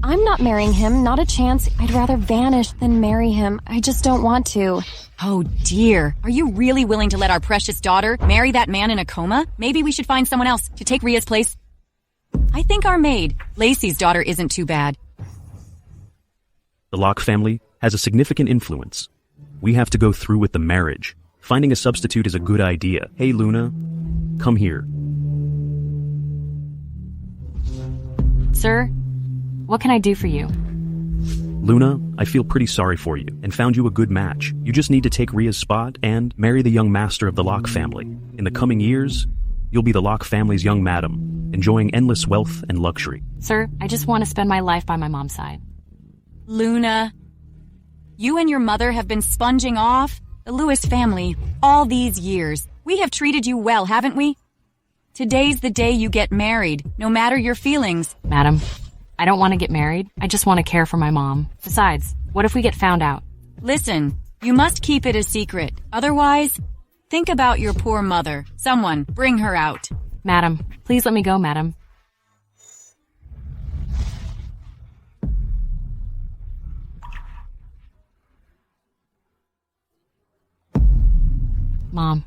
I'm not marrying him, not a chance. I'd rather vanish than marry him. I just don't want to. Oh dear, are you really willing to let our precious daughter marry that man in a coma? Maybe we should find someone else to take Rhea's place. I think our maid, Lacey's daughter, isn't too bad. The Locke family has a significant influence. We have to go through with the marriage. Finding a substitute is a good idea. Hey Luna, come here. Sir, what can I do for you? Luna, I feel pretty sorry for you and found you a good match. You just need to take Rhea's spot and marry the young master of the Locke family. In the coming years, you'll be the Locke family's young madam, enjoying endless wealth and luxury. Sir, I just want to spend my life by my mom's side. Luna, you and your mother have been sponging off the Lewis family all these years. We have treated you well, haven't we? Today's the day you get married, no matter your feelings. Madam, I don't want to get married. I just want to care for my mom. Besides, what if we get found out? Listen, you must keep it a secret. Otherwise, think about your poor mother. Someone, bring her out. Madam, please let me go, madam. Mom,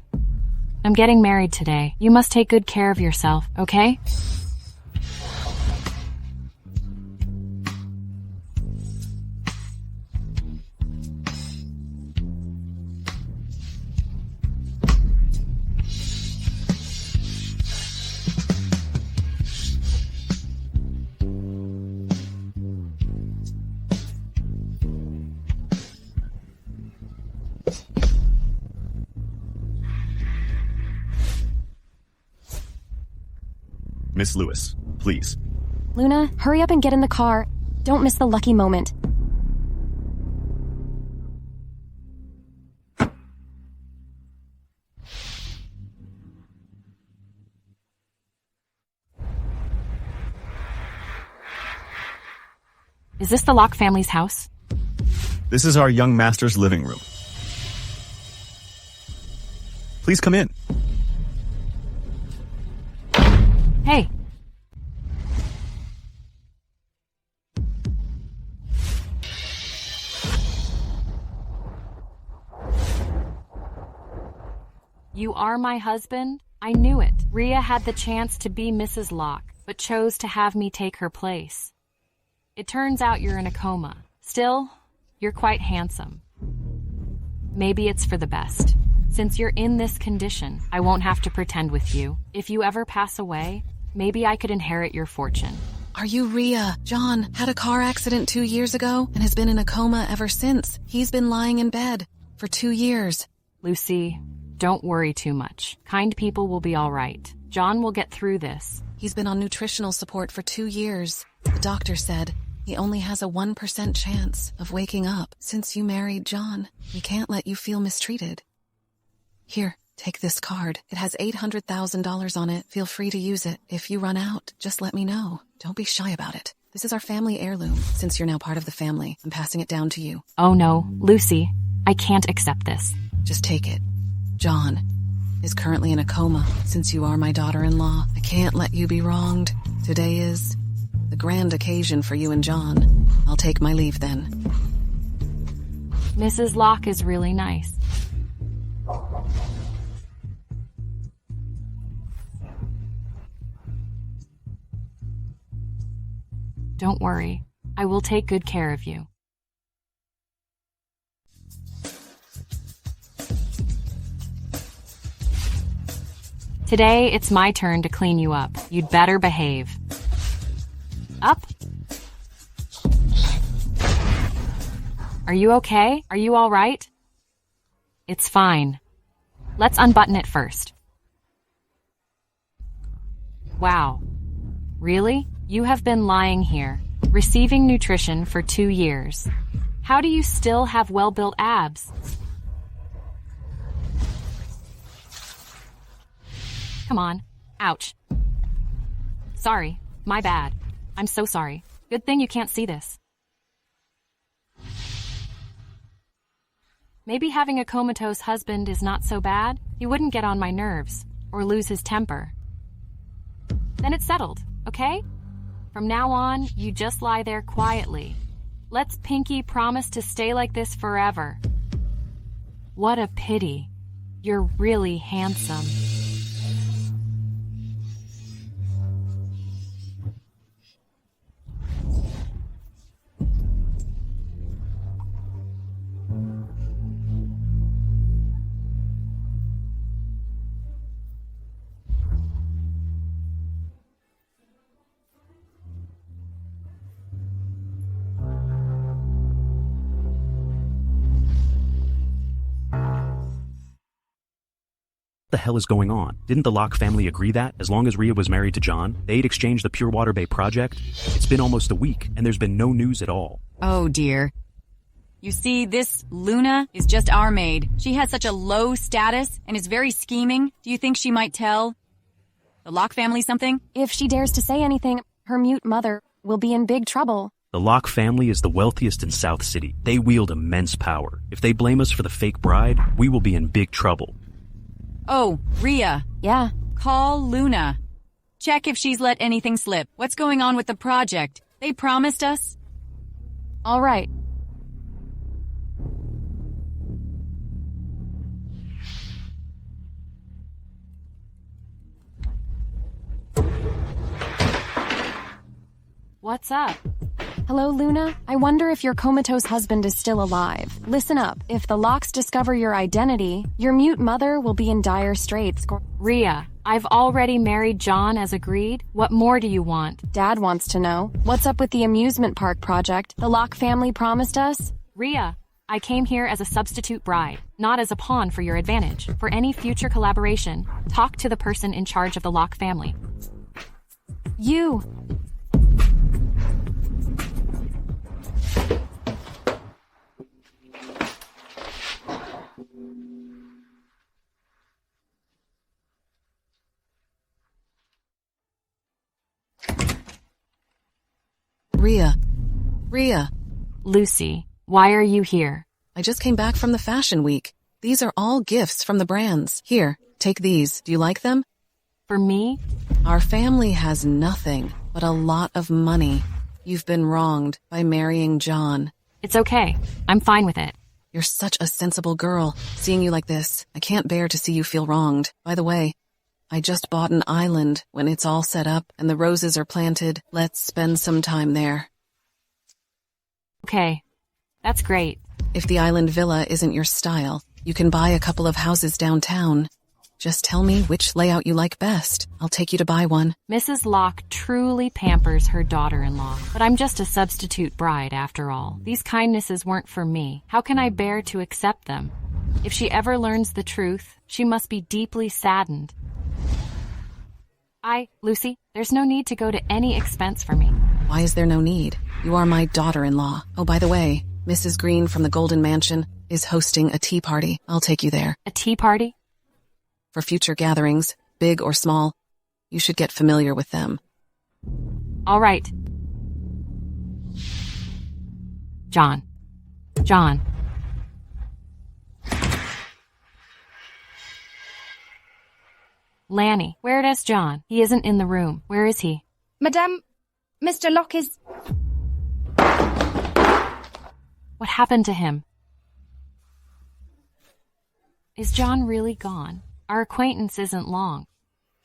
I'm getting married today. You must take good care of yourself, okay? Miss Lewis, please. Luna, hurry up and get in the car. Don't miss the lucky moment. Is this the Locke family's house? This is our young master's living room. Please come in. Hey. You are my husband? I knew it. Rhea had the chance to be Mrs. Locke, but chose to have me take her place. It turns out you're in a coma. Still, you're quite handsome. Maybe it's for the best. Since you're in this condition, I won't have to pretend with you. If you ever pass away, maybe I could inherit your fortune. Are you Rhea? John had a car accident 2 years ago and has been in a coma ever since. He's been lying in bed for 2 years. Lucy, don't worry too much. Kind people will be all right. John will get through this. He's been on nutritional support for 2 years. The doctor said he only has a 1% chance of waking up. Since you married John, we can't let you feel mistreated. Here, take this card. It has $800,000 on it. Feel free to use it. If you run out, just let me know. Don't be shy about it. This is our family heirloom. Since you're now part of the family, I'm passing it down to you. Oh no, Lucy, I can't accept this. Just take it. John is currently in a coma. Since you are my daughter-in-law, I can't let you be wronged. Today is the grand occasion for you and John. I'll take my leave then. Mrs. Locke is really nice. Don't worry, I will take good care of you. Today, it's my turn to clean you up. You'd better behave. Up. Are you okay? Are you all right? It's fine. Let's unbutton it first. Wow. Really? You have been lying here, receiving nutrition for 2 years. How do you still have well-built abs? Come on. Ouch. Sorry. My bad. I'm so sorry. Good thing you can't see this. Maybe having a comatose husband is not so bad. He wouldn't get on my nerves or lose his temper. Then it's settled, okay? From now on, you just lie there quietly. Let's pinky promise to stay like this forever. What a pity. You're really handsome. What the hell is going on? Didn't the Locke family agree that, as long as Rhea was married to John, they'd exchange the Pure Water Bay project? It's been almost a week, and there's been no news at all. Oh dear. You see, this Luna is just our maid. She has such a low status and is very scheming. Do you think she might tell the Locke family something? If she dares to say anything, her mute mother will be in big trouble. The Locke family is the wealthiest in South City. They wield immense power. If they blame us for the fake bride, we will be in big trouble. Oh, Rhea. Yeah. Call Luna. Check if she's let anything slip. What's going on with the project? They promised us. All right. What's up? Hello, Luna. I wonder if your comatose husband is still alive. Listen up. If the Locks discover your identity, your mute mother will be in dire straits. Rhea, I've already married John as agreed. What more do you want? Dad wants to know. What's up with the amusement park project the Locke family promised us? Rhea, I came here as a substitute bride, not as a pawn for your advantage. For any future collaboration, talk to the person in charge of the Locke family. You! Rhea. Lucy, why are you here? I just came back from the fashion week. These are all gifts from the brands. Here, take these. Do you like them? For me? Our family has nothing but a lot of money. You've been wronged by marrying John. It's okay. I'm fine with it. You're such a sensible girl. Seeing you like this, I can't bear to see you feel wronged. By the way, I just bought an island. When it's all set up and the roses are planted, let's spend some time there. Okay. That's great. If the island villa isn't your style, you can buy a couple of houses downtown. Just tell me which layout you like best. I'll take you to buy one. Mrs. Locke truly pampers her daughter-in-law, but I'm just a substitute bride after all. These kindnesses weren't for me. How can I bear to accept them? If she ever learns the truth, she must be deeply saddened. Lucy, there's no need to go to any expense for me. Why is there no need? You are my daughter-in-law. Oh, by the way, Mrs. Green from the Golden Mansion is hosting a tea party. I'll take you there. A tea party? For future gatherings, big or small, you should get familiar with them. All right. John. Lanny, where is John? He isn't in the room. Where is he? Madame, Mr. Locke is... What happened to him? Is John really gone? Our acquaintance isn't long,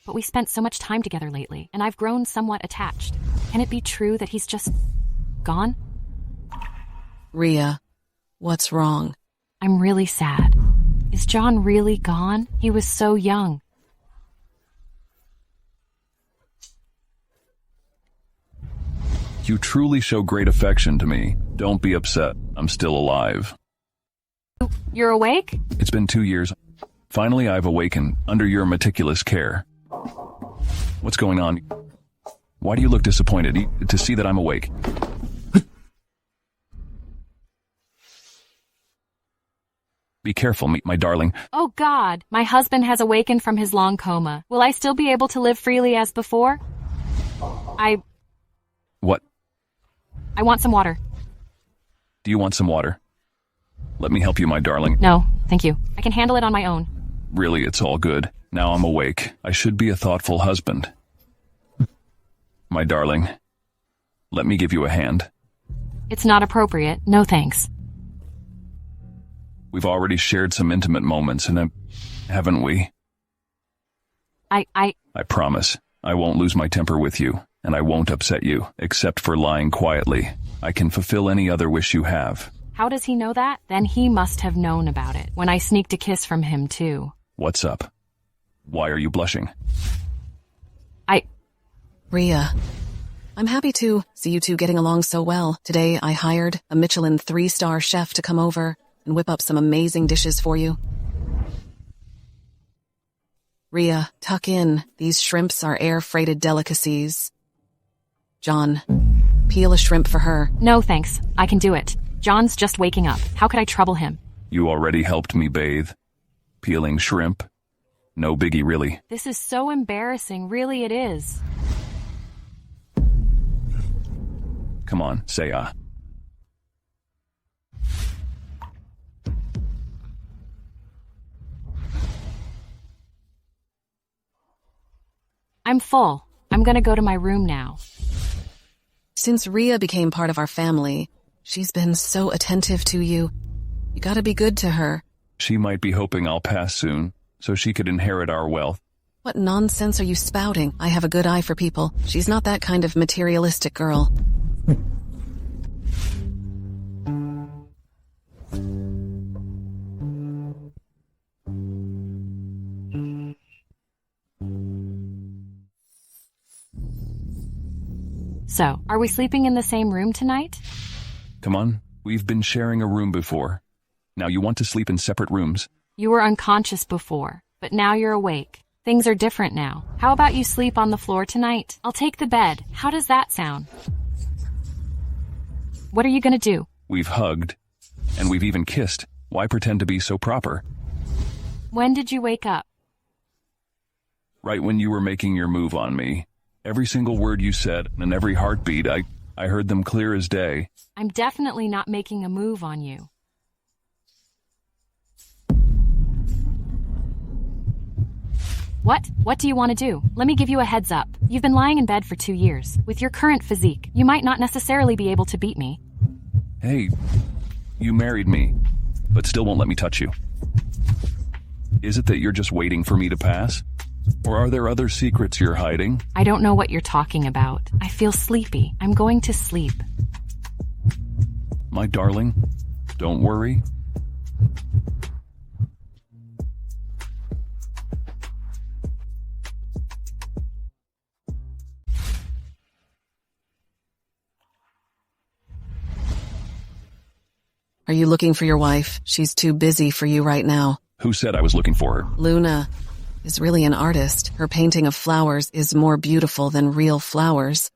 but we spent so much time together lately, and I've grown somewhat attached. Can it be true that he's just gone? Rhea, what's wrong? I'm really sad. Is John really gone? He was so young. You truly show great affection to me. Don't be upset. I'm still alive. You're awake? It's been 2 years. Finally, I've awakened under your meticulous care. What's going on? Why do you look disappointed to see that I'm awake? Be careful, my darling. Oh God, my husband has awakened from his long coma. Will I still be able to live freely as before? What? I want some water. Do you want some water? Let me help you, my darling. No, thank you. I can handle it on my own. Really, it's all good. Now I'm awake. I should be a thoughtful husband. My darling, Let me give you a hand. It's not appropriate. No thanks. We've already shared some intimate moments, haven't we? I promise. I won't lose my temper with you, and I won't upset you, except for lying quietly. I can fulfill any other wish you have. How does he know that? Then he must have known about it when I sneaked a kiss from him, too. What's up? Why are you blushing? Rhea, I'm happy to see you two getting along so well. Today I hired a Michelin 3-star chef to come over and whip up some amazing dishes for you. Rhea, tuck in. These shrimps are air-freighted delicacies. John, peel a shrimp for her. No thanks. I can do it. John's just waking up. How could I trouble him? You already helped me bathe. Peeling shrimp? No biggie, really. This is so embarrassing. Really, it is. Come on, say ah. I'm full. I'm gonna go to my room now. Since Rhea became part of our family, she's been so attentive to you. You gotta be good to her. She might be hoping I'll pass soon, so she could inherit our wealth. What nonsense are you spouting? I have a good eye for people. She's not that kind of materialistic girl. So, are we sleeping in the same room tonight? Come on, we've been sharing a room before. Now you want to sleep in separate rooms? You were unconscious before, but now you're awake. Things are different now. How about you sleep on the floor tonight? I'll take the bed. How does that sound? What are you gonna do? We've hugged, and we've even kissed. Why pretend to be so proper? When did you wake up? Right when you were making your move on me. Every single word you said, and every heartbeat, I heard them clear as day. I'm definitely not making a move on you. What? What do you want to do? Let me give you a heads up. You've been lying in bed for 2 years. With your current physique, you might not necessarily be able to beat me. Hey, you married me, but still won't let me touch you. Is it that you're just waiting for me to pass? Or are there other secrets you're hiding? I don't know what you're talking about. I feel sleepy. I'm going to sleep. My darling, don't worry. Are you looking for your wife? She's too busy for you right now. Who said I was looking for her? Luna is really an artist. Her painting of flowers is more beautiful than real flowers.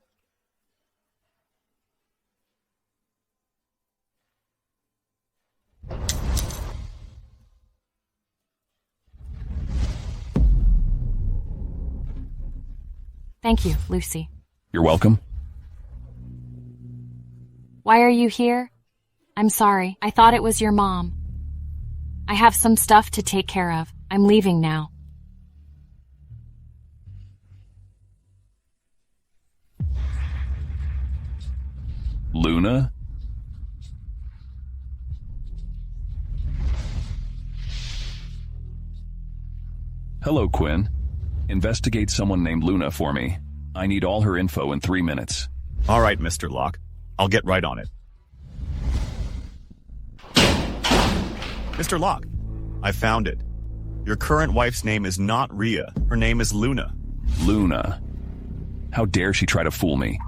Thank you, Lucy. You're welcome. Why are you here? I'm sorry. I thought it was your mom. I have some stuff to take care of. I'm leaving now. Luna? Hello, Quinn. Investigate someone named Luna for me. I need all her info in 3 minutes. All right, Mr. Locke. I'll get right on it. Mr. Locke, I found it. Your current wife's name is not Rhea. Her name is Luna. Luna? How dare she try to fool me?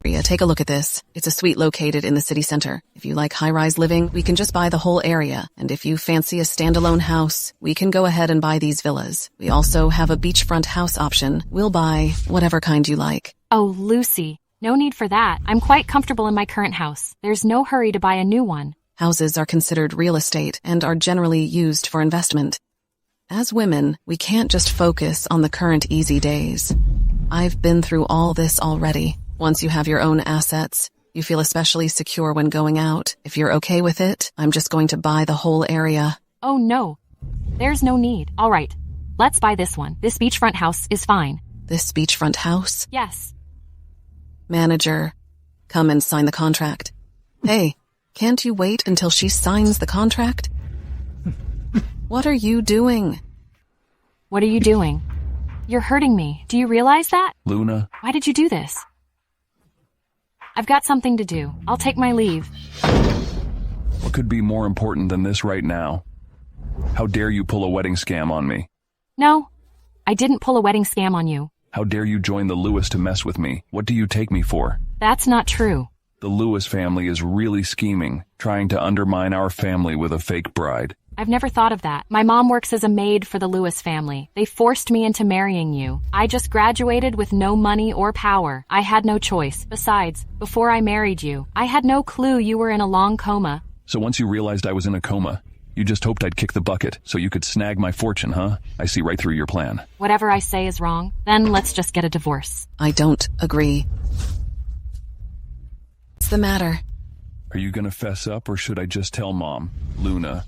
Rhea, take a look at this. It's a suite located in the city center. If you like high-rise living, we can just buy the whole area. And if you fancy a standalone house, we can go ahead and buy these villas. We also have a beachfront house option. We'll buy whatever kind you like. Oh, Lucy. No need for that. I'm quite comfortable in my current house. There's no hurry to buy a new one. Houses are considered real estate and are generally used for investment. As women, we can't just focus on the current easy days. I've been through all this already. Once you have your own assets, you feel especially secure when going out. If you're okay with it, I'm just going to buy the whole area. Oh, no. There's no need. All right. Let's buy this one. This beachfront house is fine. This beachfront house? Yes. Manager, come and sign the contract. Hey, can't you wait until she signs the contract? What are you doing? What are you doing? You're hurting me. Do you realize that? Luna, Why did you do this? I've got something to do. I'll take my leave. what could be more important than this right now? How dare you pull a wedding scam on me? No, I didn't pull a wedding scam on you. How dare you join the Lewis to mess with me? What do you take me for? That's not true. The Lewis family is really scheming, trying to undermine our family with a fake bride. I've never thought of that. My mom works as a maid for the Lewis family. They forced me into marrying you. I just graduated with no money or power. I had no choice. Besides, before I married you, I had no clue you were in a long coma. So once you realized I was in a coma, you just hoped I'd kick the bucket so you could snag my fortune, huh? I see right through your plan. Whatever I say is wrong. Then let's just get a divorce. I don't agree. What's the matter? Are you gonna fess up or should I just tell Mom? Luna.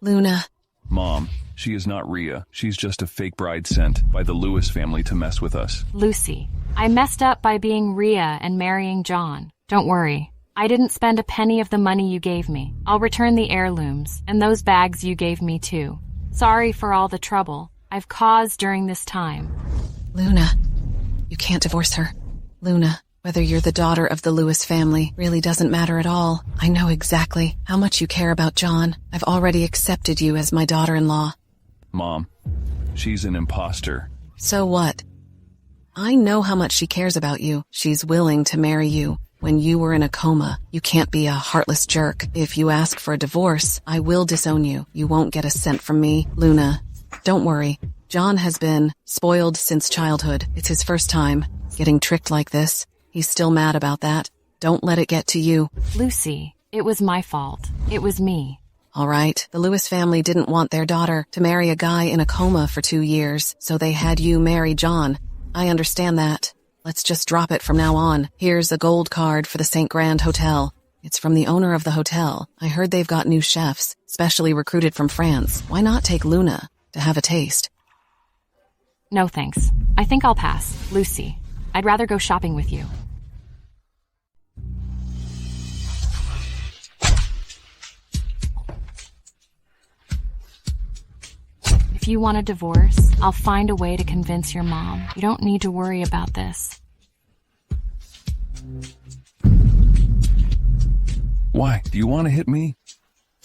Luna. Mom, she is not Rhea. She's just a fake bride sent by the Lewis family to mess with us. Lucy, I messed up by being Rhea and marrying John. Don't worry. I didn't spend a penny of the money you gave me. I'll return the heirlooms and those bags you gave me too. Sorry for all the trouble I've caused during this time. Luna. You can't divorce her. Luna, whether you're the daughter of the Lewis family really doesn't matter at all. I know exactly how much you care about John. I've already accepted you as my daughter-in-law. Mom, she's an imposter. So what? I know how much she cares about you. She's willing to marry you. When you were in a coma, you can't be a heartless jerk. If you ask for a divorce, I will disown you. You won't get a cent from me. Luna, don't worry. John has been spoiled since childhood. It's his first time getting tricked like this. He's still mad about that. Don't let it get to you. Lucy, it was my fault. It was me. All right, the Lewis family didn't want their daughter to marry a guy in a coma for 2 years, so they had you marry John. I understand that. Let's just drop it from now on. Here's a gold card for the St. Grand Hotel. It's from the owner of the hotel. I heard they've got new chefs, specially recruited from France. Why not take Luna to have a taste? No thanks. I think I'll pass. Lucy, I'd rather go shopping with you. If you want a divorce, I'll find a way to convince your mom. You don't need to worry about this. Why? Do you want to hit me?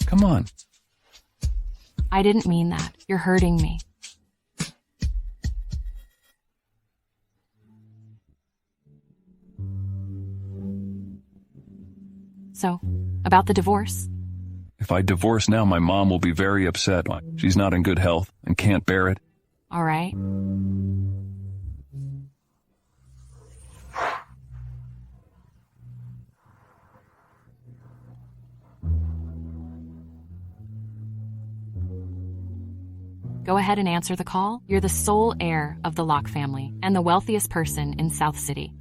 Come on. I didn't mean that. You're hurting me. So, about the divorce? If I divorce now, my mom will be very upset. She's not in good health and can't bear it. All right. Go ahead and answer the call. You're the sole heir of the Locke family and the wealthiest person in South City.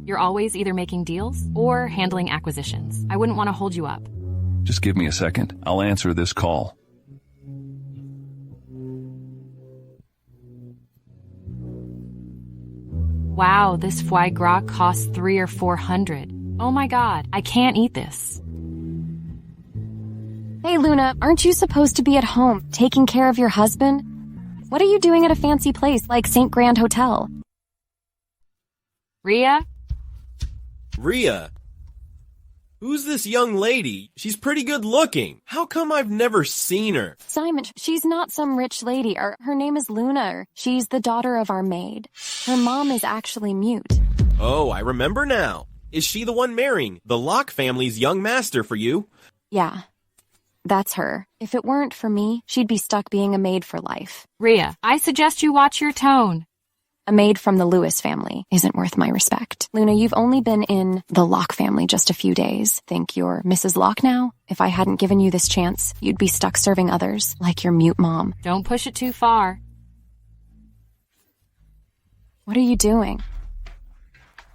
You're always either making deals or handling acquisitions. I wouldn't want to hold you up. Just give me a second. I'll answer this call. Wow, this foie gras costs $300 or $400. Oh my god, I can't eat this. Hey, Luna, aren't you supposed to be at home, taking care of your husband? What are you doing at a fancy place like St. Grand Hotel? Rhea? Rhea? Who's this young lady? She's pretty good looking. How come I've never seen her? Simon, she's not some rich lady. Her name is Luna. She's the daughter of our maid. Her mom is actually mute. Oh, I remember now. Is she the one marrying the Locke family's young master for you? Yeah, that's her. If it weren't for me, she'd be stuck being a maid for life. Rhea, I suggest you watch your tone. A maid from the Lewis family isn't worth my respect. Luna, you've only been in the Locke family just a few days. Think you're Mrs. Locke now? If I hadn't given you this chance, you'd be stuck serving others, like your mute mom. Don't push it too far. What are you doing?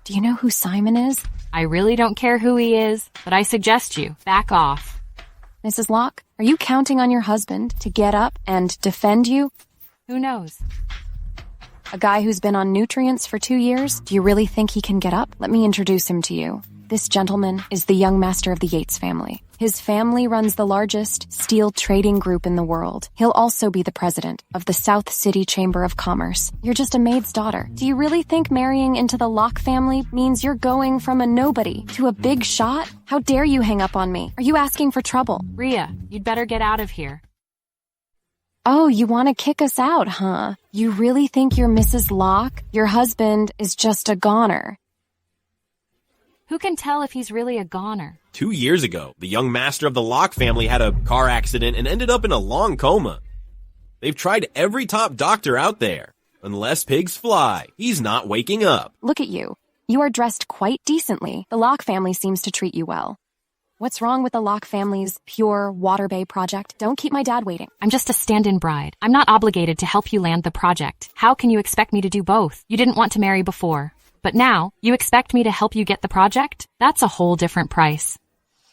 Do you know who Simon is? I really don't care who he is, but I suggest you back off. Mrs. Locke, are you counting on your husband to get up and defend you? Who knows? A guy who's been on nutrients for 2 years? Do you really think he can get up? Let me introduce him to you. This gentleman is the young master of the Yates family. His family runs the largest steel trading group in the world. He'll also be the president of the South City Chamber of Commerce. You're just a maid's daughter. Do you really think marrying into the Locke family means you're going from a nobody to a big shot? How dare you hang up on me? Are you asking for trouble? Rhea, you'd better get out of here. Oh, you want to kick us out, huh? You really think you're Mrs. Locke? Your husband is just a goner. Who can tell if he's really a goner? 2 years ago, the young master of the Locke family had a car accident and ended up in a long coma. They've tried every top doctor out there. Unless pigs fly, he's not waking up. Look at you. You are dressed quite decently. The Locke family seems to treat you well. What's wrong with the Locke family's Pure Water Bay project? Don't keep my dad waiting. I'm just a stand-in bride. I'm not obligated to help you land the project. How can you expect me to do both? You didn't want to marry before. But now, you expect me to help you get the project? That's a whole different price.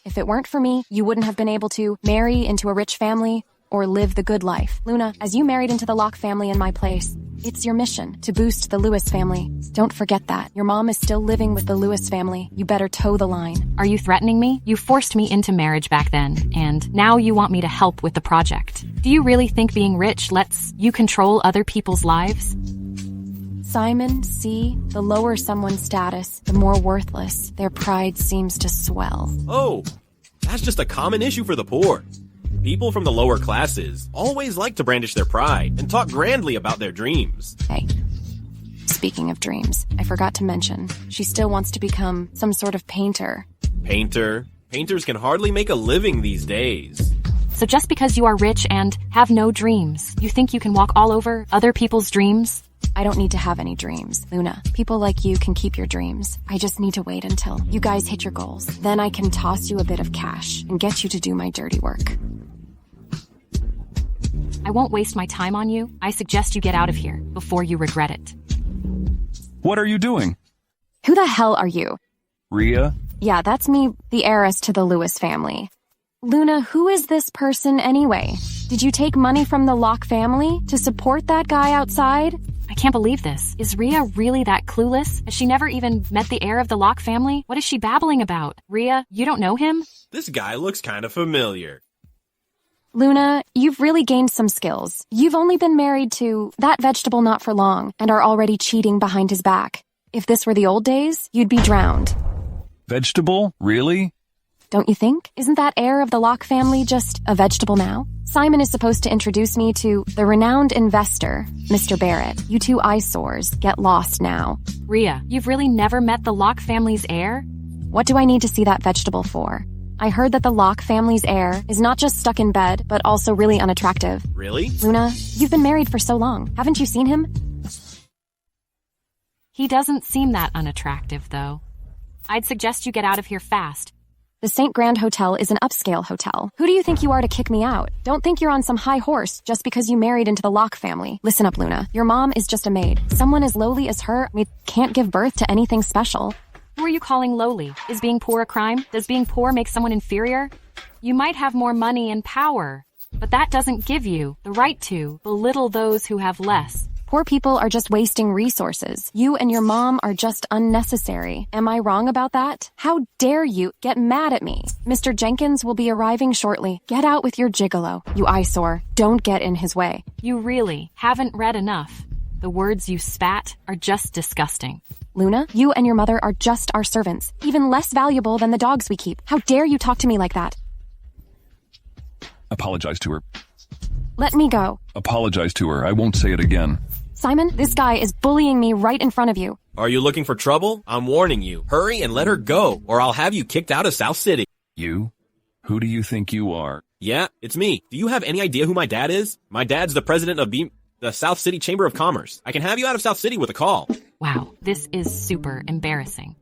If it weren't for me, you wouldn't have been able to marry into a rich family or live the good life. Luna, as you married into the Locke family in my place, it's your mission to boost the Lewis family. Don't forget that. Your mom is still living with the Lewis family. You better toe the line. Are you threatening me? You forced me into marriage back then, and now you want me to help with the project. Do you really think being rich lets you control other people's lives? Simon, see, the lower someone's status, the more worthless their pride seems to swell. Oh, that's just a common issue for the poor. People from the lower classes always like to brandish their pride and talk grandly about their dreams. Hey, speaking of dreams, I forgot to mention, she still wants to become some sort of painter. Painter? Painters can hardly make a living these days. So just because you are rich and have no dreams, you think you can walk all over other people's dreams? I don't need to have any dreams, Luna. People like you can keep your dreams. I just need to wait until you guys hit your goals. Then I can toss you a bit of cash and get you to do my dirty work. I won't waste my time on you. I suggest you get out of here before you regret it. What are you doing? Who the hell are you? Rhea? Yeah, that's me, the heiress to the Lewis family. Luna, who is this person anyway? Did you take money from the Locke family to support that guy outside? I can't believe this. Is Rhea really that clueless? Has she never even met the heir of the Locke family? What is she babbling about? Rhea, you don't know him? This guy looks kind of familiar. Luna, you've really gained some skills. You've only been married to that vegetable not for long and are already cheating behind his back. If this were the old days, you'd be drowned. Vegetable? Really? Don't you think? Isn't that heir of the Locke family just a vegetable now? Simon is supposed to introduce me to the renowned investor, Mr. Barrett. You two eyesores, get lost now. Rhea, you've really never met the Locke family's heir? What do I need to see that vegetable for? I heard that the Locke family's heir is not just stuck in bed, but also really unattractive. Really? Luna, you've been married for so long. Haven't you seen him? He doesn't seem that unattractive, though. I'd suggest you get out of here fast. The St. Grand Hotel is an upscale hotel. Who do you think you are to kick me out? Don't think you're on some high horse just because you married into the Locke family. Listen up, Luna. Your mom is just a maid. Someone as lowly as her can't give birth to anything special. Who are you calling lowly? Is being poor a crime? Does being poor make someone inferior? You might have more money and power, but that doesn't give you the right to belittle those who have less. Poor people are just wasting resources. You and your mom are just unnecessary. Am I wrong about that? How dare you get mad at me? Mr. Jenkins will be arriving shortly. Get out with your gigolo, you eyesore. Don't get in his way. You really haven't read enough. The words you spat are just disgusting. Luna, you and your mother are just our servants, even less valuable than the dogs we keep. How dare you talk to me like that? Apologize to her. Let me go. Apologize to her. I won't say it again. Simon, this guy is bullying me right in front of you. Are you looking for trouble? I'm warning you. Hurry and let her go, or I'll have you kicked out of South City. You? Who do you think you are? Yeah, it's me. Do you have any idea who my dad is? My dad's the president of the South City Chamber of Commerce. I can have you out of South City with a call. Wow, this is super embarrassing.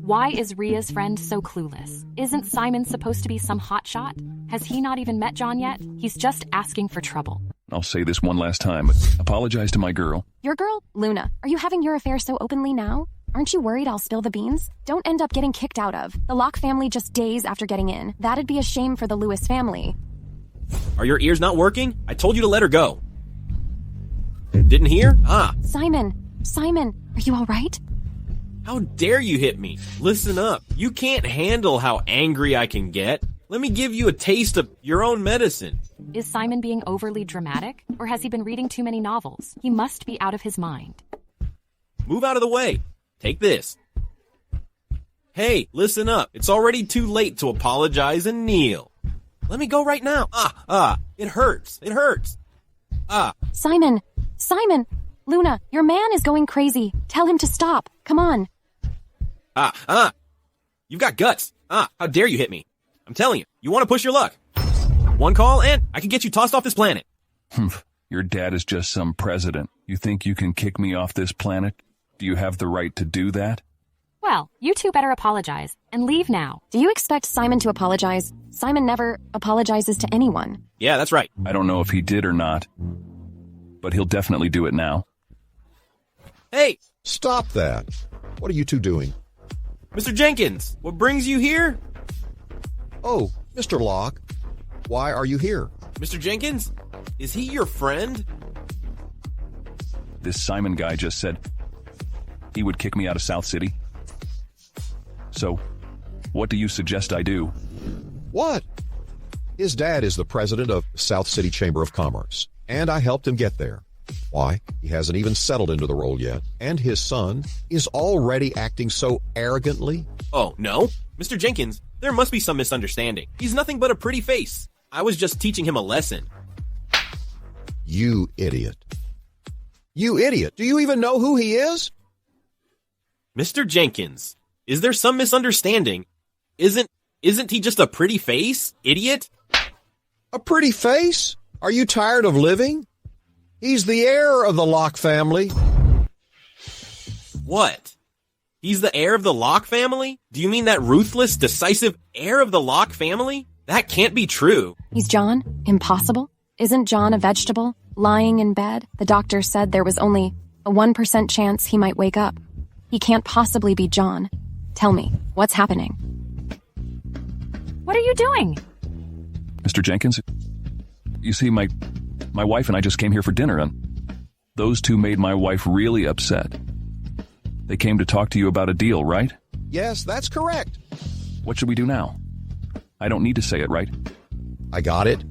Why is Rhea's friend so clueless? Isn't Simon supposed to be some hotshot? Has he not even met John yet? He's just asking for trouble. I'll say this one last time, but apologize to my girl. Your girl? Luna, are you having your affair so openly now? Aren't you worried I'll spill the beans? Don't end up getting kicked out of the Locke family just days after getting in. That'd be a shame for the Lewis family. Are your ears not working? I told you to let her go. Didn't hear? Simon, are you all right? How dare you hit me? Listen up. You can't handle how angry I can get. Let me give you a taste of your own medicine. Is Simon being overly dramatic, or has he been reading too many novels? He must be out of his mind. Move out of the way. Take this. Hey, listen up. It's already too late to apologize and kneel. Let me go right now. It hurts. It hurts. Simon, Luna, your man is going crazy. Tell him to stop. Come on. You've got guts. How dare you hit me? I'm telling you, you want to push your luck. One call and I can get you tossed off this planet. Your dad is just some president. You think you can kick me off this planet? Do you have the right to do that? Well, you two better apologize and leave now. Do you expect Simon to apologize? Simon never apologizes to anyone. Yeah, that's right. I don't know if he did or not, but he'll definitely do it now. Hey! Stop that. What are you two doing? Mr. Jenkins, what brings you here? Oh, Mr. Locke, why are you here? Mr. Jenkins, is he your friend? This Simon guy just said he would kick me out of South City. So, what do you suggest I do? What? His dad is the president of South City Chamber of Commerce, and I helped him get there. Why? He hasn't even settled into the role yet, and his son is already acting so arrogantly. Oh, no? Mr. Jenkins, there must be some misunderstanding. He's nothing but a pretty face. I was just teaching him a lesson. You idiot. You idiot. Do you even know who he is? Mr. Jenkins, is there some misunderstanding? Isn't he just a pretty face, idiot? A pretty face? Are you tired of living? He's the heir of the Locke family. What? He's the heir of the Locke family? Do you mean that ruthless, decisive heir of the Locke family? That can't be true. He's John? Impossible? Isn't John a vegetable? Lying in bed? The doctor said there was only a 1% chance he might wake up. He can't possibly be John. Tell me, what's happening? What are you doing? Mr. Jenkins, you see, my wife and I just came here for dinner, and those two made my wife really upset. They came to talk to you about a deal, right? Yes, that's correct. What should we do now? I don't need to say it, right? I got it.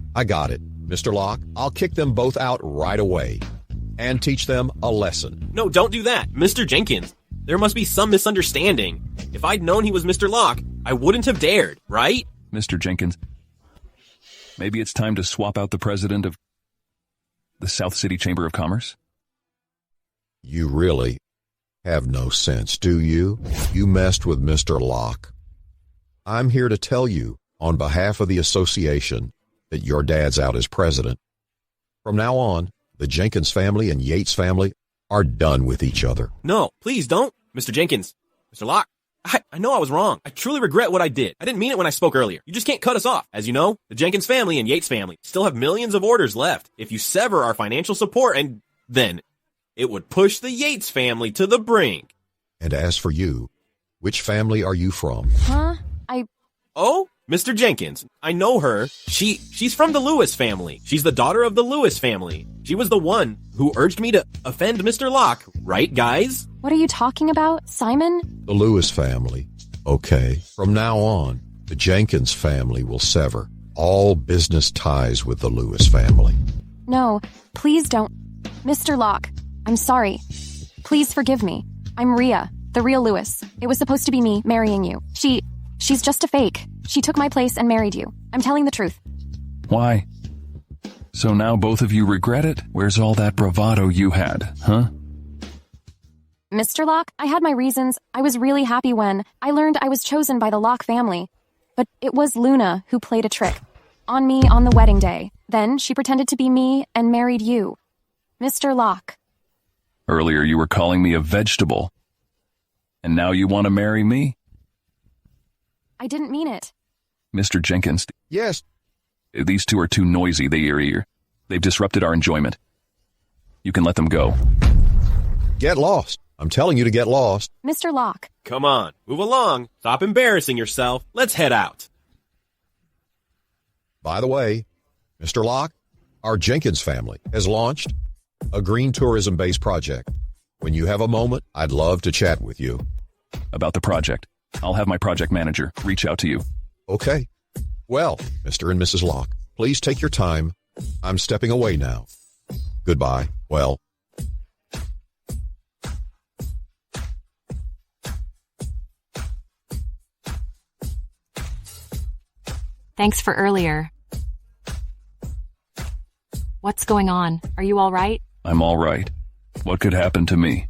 Mr. Locke, I'll kick them both out right away and teach them a lesson. No, don't do that. Mr. Jenkins, there must be some misunderstanding. If I'd known he was Mr. Locke, I wouldn't have dared, right? Mr. Jenkins, maybe it's time to swap out the president of the South City Chamber of Commerce? You really have no sense, do you? You messed with Mr. Locke. I'm here to tell you, on behalf of the association, that your dad's out as president. From now on, the Jenkins family and Yates family are done with each other. No, please don't. Mr. Jenkins, Mr. Locke, I know I was wrong. I truly regret what I did. I didn't mean it when I spoke earlier. You just can't cut us off. As you know, the Jenkins family and Yates family still have millions of orders left. If you sever our financial support, and then it would push the Yates family to the brink. And as for you, which family are you from? Huh? Oh, Mr. Jenkins, I know her. She's from the Lewis family. She's the daughter of the Lewis family. She was the one who urged me to offend Mr. Locke, right, guys? What are you talking about, Simon? The Lewis family. Okay. From now on, the Jenkins family will sever all business ties with the Lewis family. No, please don't. Mr. Locke, I'm sorry. Please forgive me. I'm Rhea, the real Lewis. It was supposed to be me marrying you. She's just a fake. She took my place and married you. I'm telling the truth. Why? So now both of you regret it? Where's all that bravado you had, huh? Mr. Locke, I had my reasons. I was really happy when I learned I was chosen by the Locke family. But it was Luna who played a trick on me on the wedding day. Then she pretended to be me and married you. Mr. Locke. Earlier you were calling me a vegetable. And now you want to marry me? I didn't mean it. Mr. Jenkins. Yes. These two are too noisy, they've disrupted our enjoyment. You can let them go. Get lost. I'm telling you to get lost. Mr. Locke. Come on, move along. Stop embarrassing yourself. Let's head out. By the way, Mr. Locke, our Jenkins family has launched a green tourism-based project. When you have a moment, I'd love to chat with you. About the project. I'll have my project manager reach out to you. Okay. Well, Mr. and Mrs. Locke, please take your time. I'm stepping away now. Goodbye. Well, Thanks for earlier. What's going on? Are you all right? I'm all right. What could happen to me?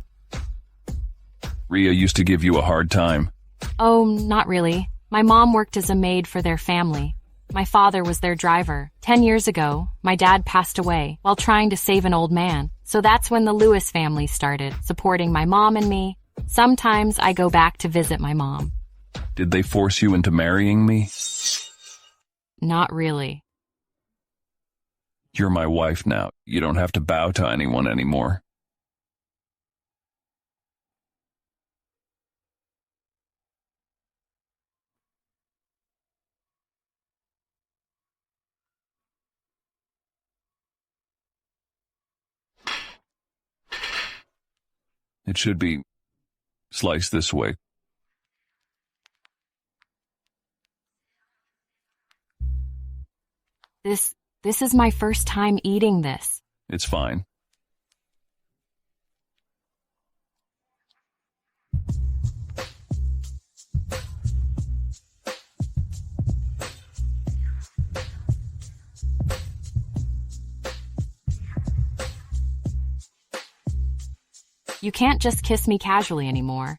Rhea used to give you a hard time. Oh, not really. My mom worked as a maid for their family. My father was their driver. 10 years ago, my dad passed away while trying to save an old man. So that's when the Lewis family started, supporting my mom and me. Sometimes I go back to visit my mom. Did they force you into marrying me? Not really. You're my wife now. You don't have to bow to anyone anymore. It should be sliced this way. This is my first time eating this. It's fine. You can't just kiss me casually anymore.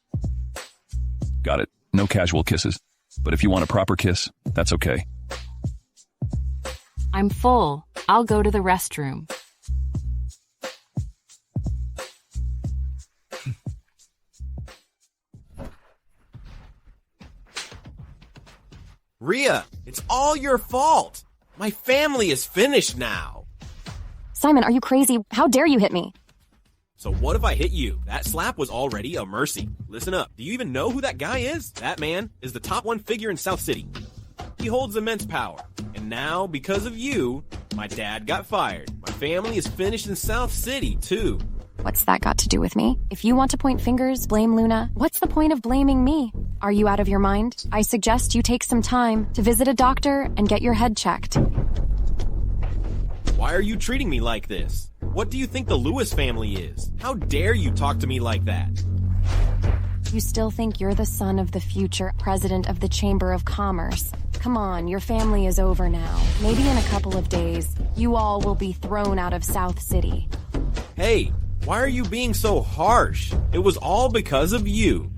Got it. No casual kisses. But if you want a proper kiss, that's okay. I'm full. I'll go to the restroom. Rhea, it's all your fault. My family is finished now. Simon, are you crazy? How dare you hit me? So what if I hit you? That slap was already a mercy. Listen up. Do you even know who that guy is? That man is the top one figure in South City. He holds immense power. And now, because of you, my dad got fired. My family is finished in South City, too. What's that got to do with me? If you want to point fingers, blame Luna. What's the point of blaming me? Are you out of your mind? I suggest you take some time to visit a doctor and get your head checked. Why are you treating me like this? What do you think the Lewis family is? How dare you talk to me like that? You still think you're the son of the future president of the Chamber of Commerce. Come on, your family is over now. Maybe in a couple of days, you all will be thrown out of South City. Hey, why are you being so harsh? It was all because of you.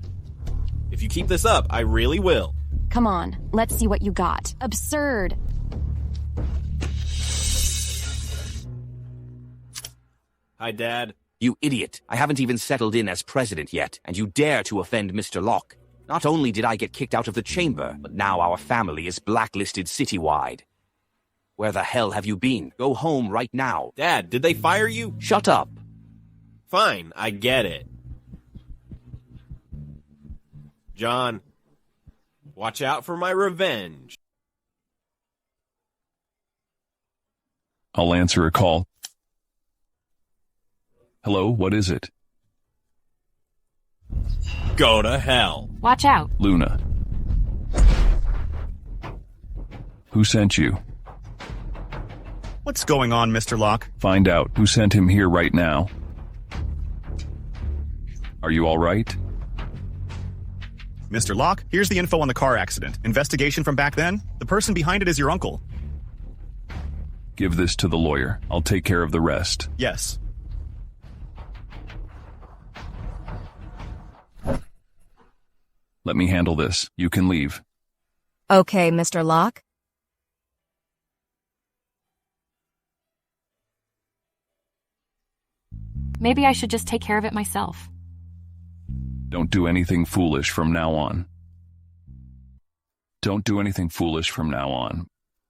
If you keep this up, I really will. Come on, let's see what you got. Absurd. Hi, Dad. You idiot. I haven't even settled in as president yet, and you dare to offend Mr. Locke. Not only did I get kicked out of the chamber, but now our family is blacklisted citywide. Where the hell have you been? Go home right now. Dad, did they fire you? Shut up. Fine, I get it. John, watch out for my revenge. I'll answer a call. Hello, what is it? Go to hell. Watch out. Luna. Who sent you? What's going on, Mr. Locke? Find out who sent him here right now. Are you all right? Mr. Locke, here's the info on the car accident. Investigation from back then? The person behind it is your uncle. Give this to the lawyer. I'll take care of the rest. Yes. Let me handle this. You can leave. Okay, Mr. Locke. Maybe I should just take care of it myself. Don't do anything foolish from now on. Don't do anything foolish from now on.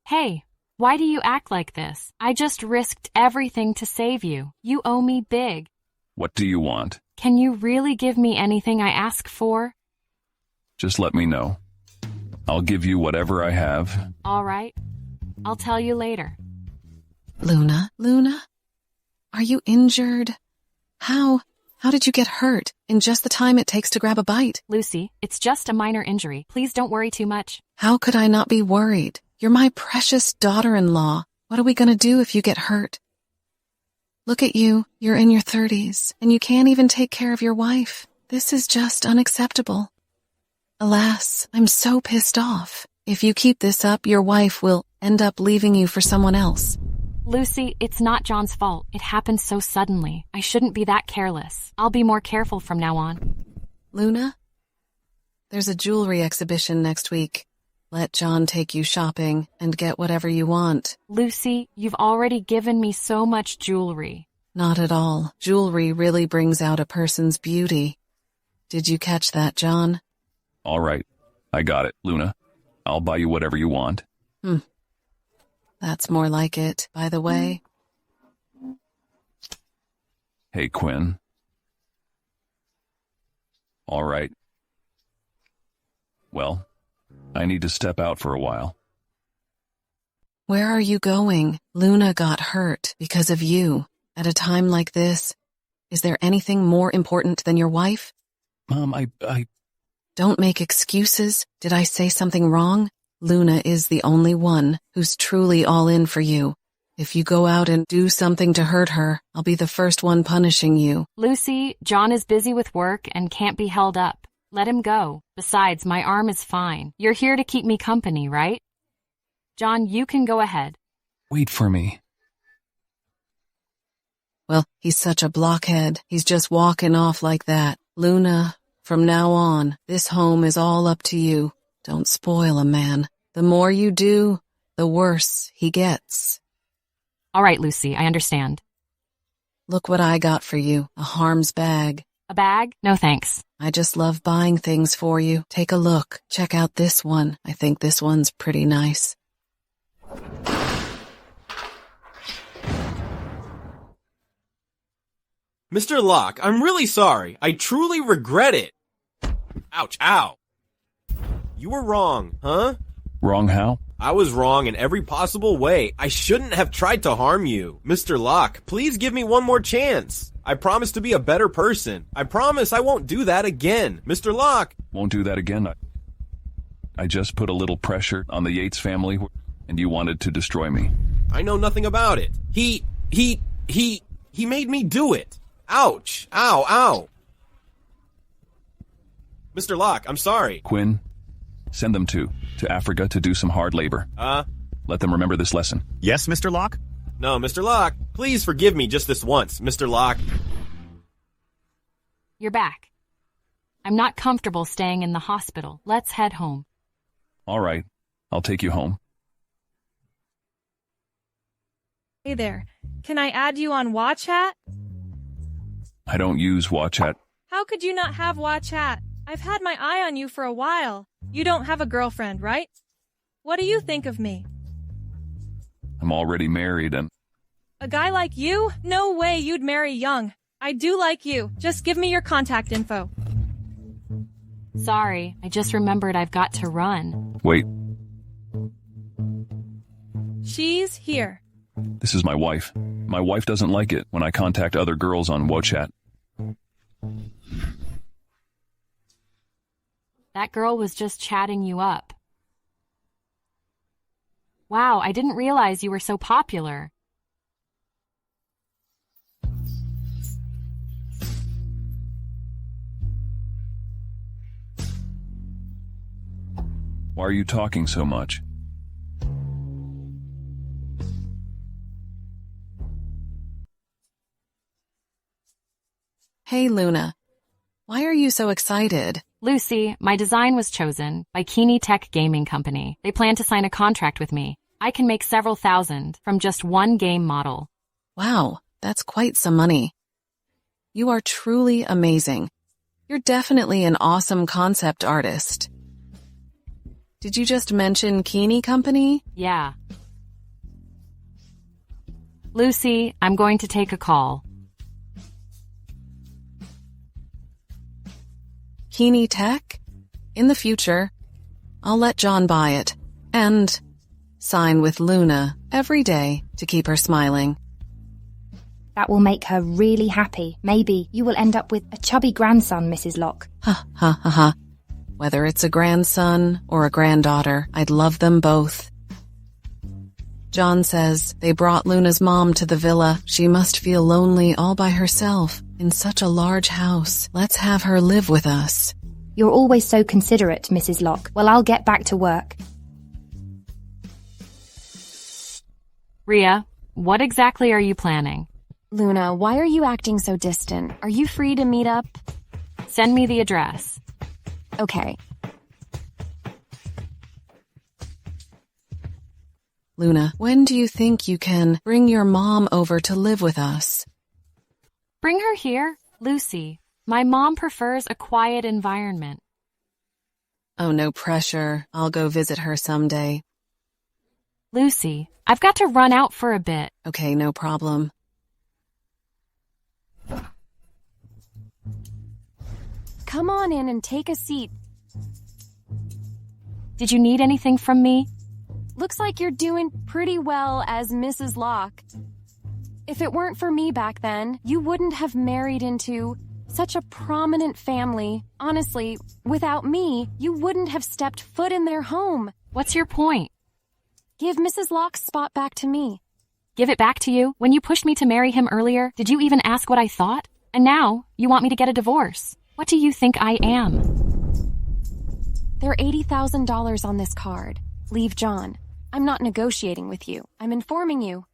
Hey, why do you act like this? I just risked everything to save you. You owe me big. What do you want? Can you really give me anything I ask for? Just let me know. I'll give you whatever I have. All right. I'll tell you later. Luna? Are you injured? How did you get hurt in just the time it takes to grab a bite? Lucy, it's just a minor injury. Please don't worry too much. How could I not be worried? You're my precious daughter-in-law. What are we going to do if you get hurt? Look at you. You're in your 30s, and you can't even take care of your wife. This is just unacceptable. Alas, I'm so pissed off. If you keep this up, your wife will end up leaving you for someone else. Lucy, it's not John's fault. It happened so suddenly. I shouldn't be that careless. I'll be more careful from now on. Luna? There's a jewelry exhibition next week. Let John take you shopping and get whatever you want. Lucy, you've already given me so much jewelry. Not at all. Jewelry really brings out a person's beauty. Did you catch that, John? All right. I got it, Luna. I'll buy you whatever you want. That's more like it, by the way. Hey, Quinn. All right. Well, I need to step out for a while. Where are you going? Luna got hurt because of you. At a time like this, is there anything more important than your wife? Mom, I... Don't make excuses. Did I say something wrong? Luna is the only one who's truly all in for you. If you go out and do something to hurt her, I'll be the first one punishing you. Lucy, John is busy with work and can't be held up. Let him go. Besides, my arm is fine. You're here to keep me company, right? John, you can go ahead. Wait for me. Well, he's such a blockhead. He's just walking off like that. Luna, from now on, this home is all up to you. Don't spoil a man. The more you do, the worse he gets. All right, Lucy, I understand. Look what I got for you, a Harm's bag. A bag? No thanks. I just love buying things for you. Take a look. Check out this one. I think this one's pretty nice. Mr. Locke, I'm really sorry. I truly regret it. Ouch, ow. You were wrong, huh? Wrong how? I was wrong in every possible way. I shouldn't have tried to harm you. Mr. Locke, please give me one more chance. I promise to be a better person. I promise I won't do that again. Mr. Locke! Won't do that again. I just put a little pressure on the Yates family, and you wanted to destroy me. I know nothing about it. He made me do it. Ouch. Ow, ow. Mr. Locke, I'm sorry. Quinn, send them to Africa to do some hard labor. Let them remember this lesson. Yes, Mr. Locke? No, Mr. Locke, please forgive me just this once, Mr. Locke. You're back. I'm not comfortable staying in the hospital. Let's head home. All right, I'll take you home. Hey there. Can I add you on WeChat? I don't use WeChat. How could you not have WeChat? I've had my eye on you for a while. You don't have a girlfriend, right? What do you think of me? I'm already married and... A guy like you? No way you'd marry young. I do like you. Just give me your contact info. Sorry, I just remembered I've got to run. Wait. She's here. This is my wife. My wife doesn't like it when I contact other girls on WeChat. That girl was just chatting you up. Wow, I didn't realize you were so popular. Why are you talking so much? Hey, Luna. Why are you so excited? Lucy, my design was chosen by Kini Tech Gaming Company. They plan to sign a contract with me. I can make several thousand from just one game model. Wow, that's quite some money. You are truly amazing. You're definitely an awesome concept artist. Did you just mention Kini Company? Yeah. Lucy, I'm going to take a call. Kini Tech? In the future, I'll let John buy it and sign with Luna every day to keep her smiling. That will make her really happy. Maybe you will end up with a chubby grandson, Mrs. Locke. Ha ha ha ha. Whether it's a grandson or a granddaughter, I'd love them both. John says they brought Luna's mom to the villa. She must feel lonely all by herself in such a large house. Let's have her live with us. You're always so considerate, Mrs. Locke. Well, I'll get back to work. Rhea, what exactly are you planning? Luna, why are you acting so distant? Are you free to meet up? Send me the address. Okay. Luna, when do you think you can bring your mom over to live with us? Bring her here, Lucy. My mom prefers a quiet environment. Oh, no pressure. I'll go visit her someday. Lucy, I've got to run out for a bit. Okay, no problem. Come on in and take a seat. Did you need anything from me? Looks like you're doing pretty well as Mrs. Locke. If it weren't for me back then, you wouldn't have married into such a prominent family. Honestly, without me, you wouldn't have stepped foot in their home. What's your point? Give Mrs. Locke's spot back to me. Give it back to you? When you pushed me to marry him earlier, did you even ask what I thought? And now, you want me to get a divorce. What do you think I am? There are $80,000 on this card. Leave John. I'm not negotiating with you. I'm informing you.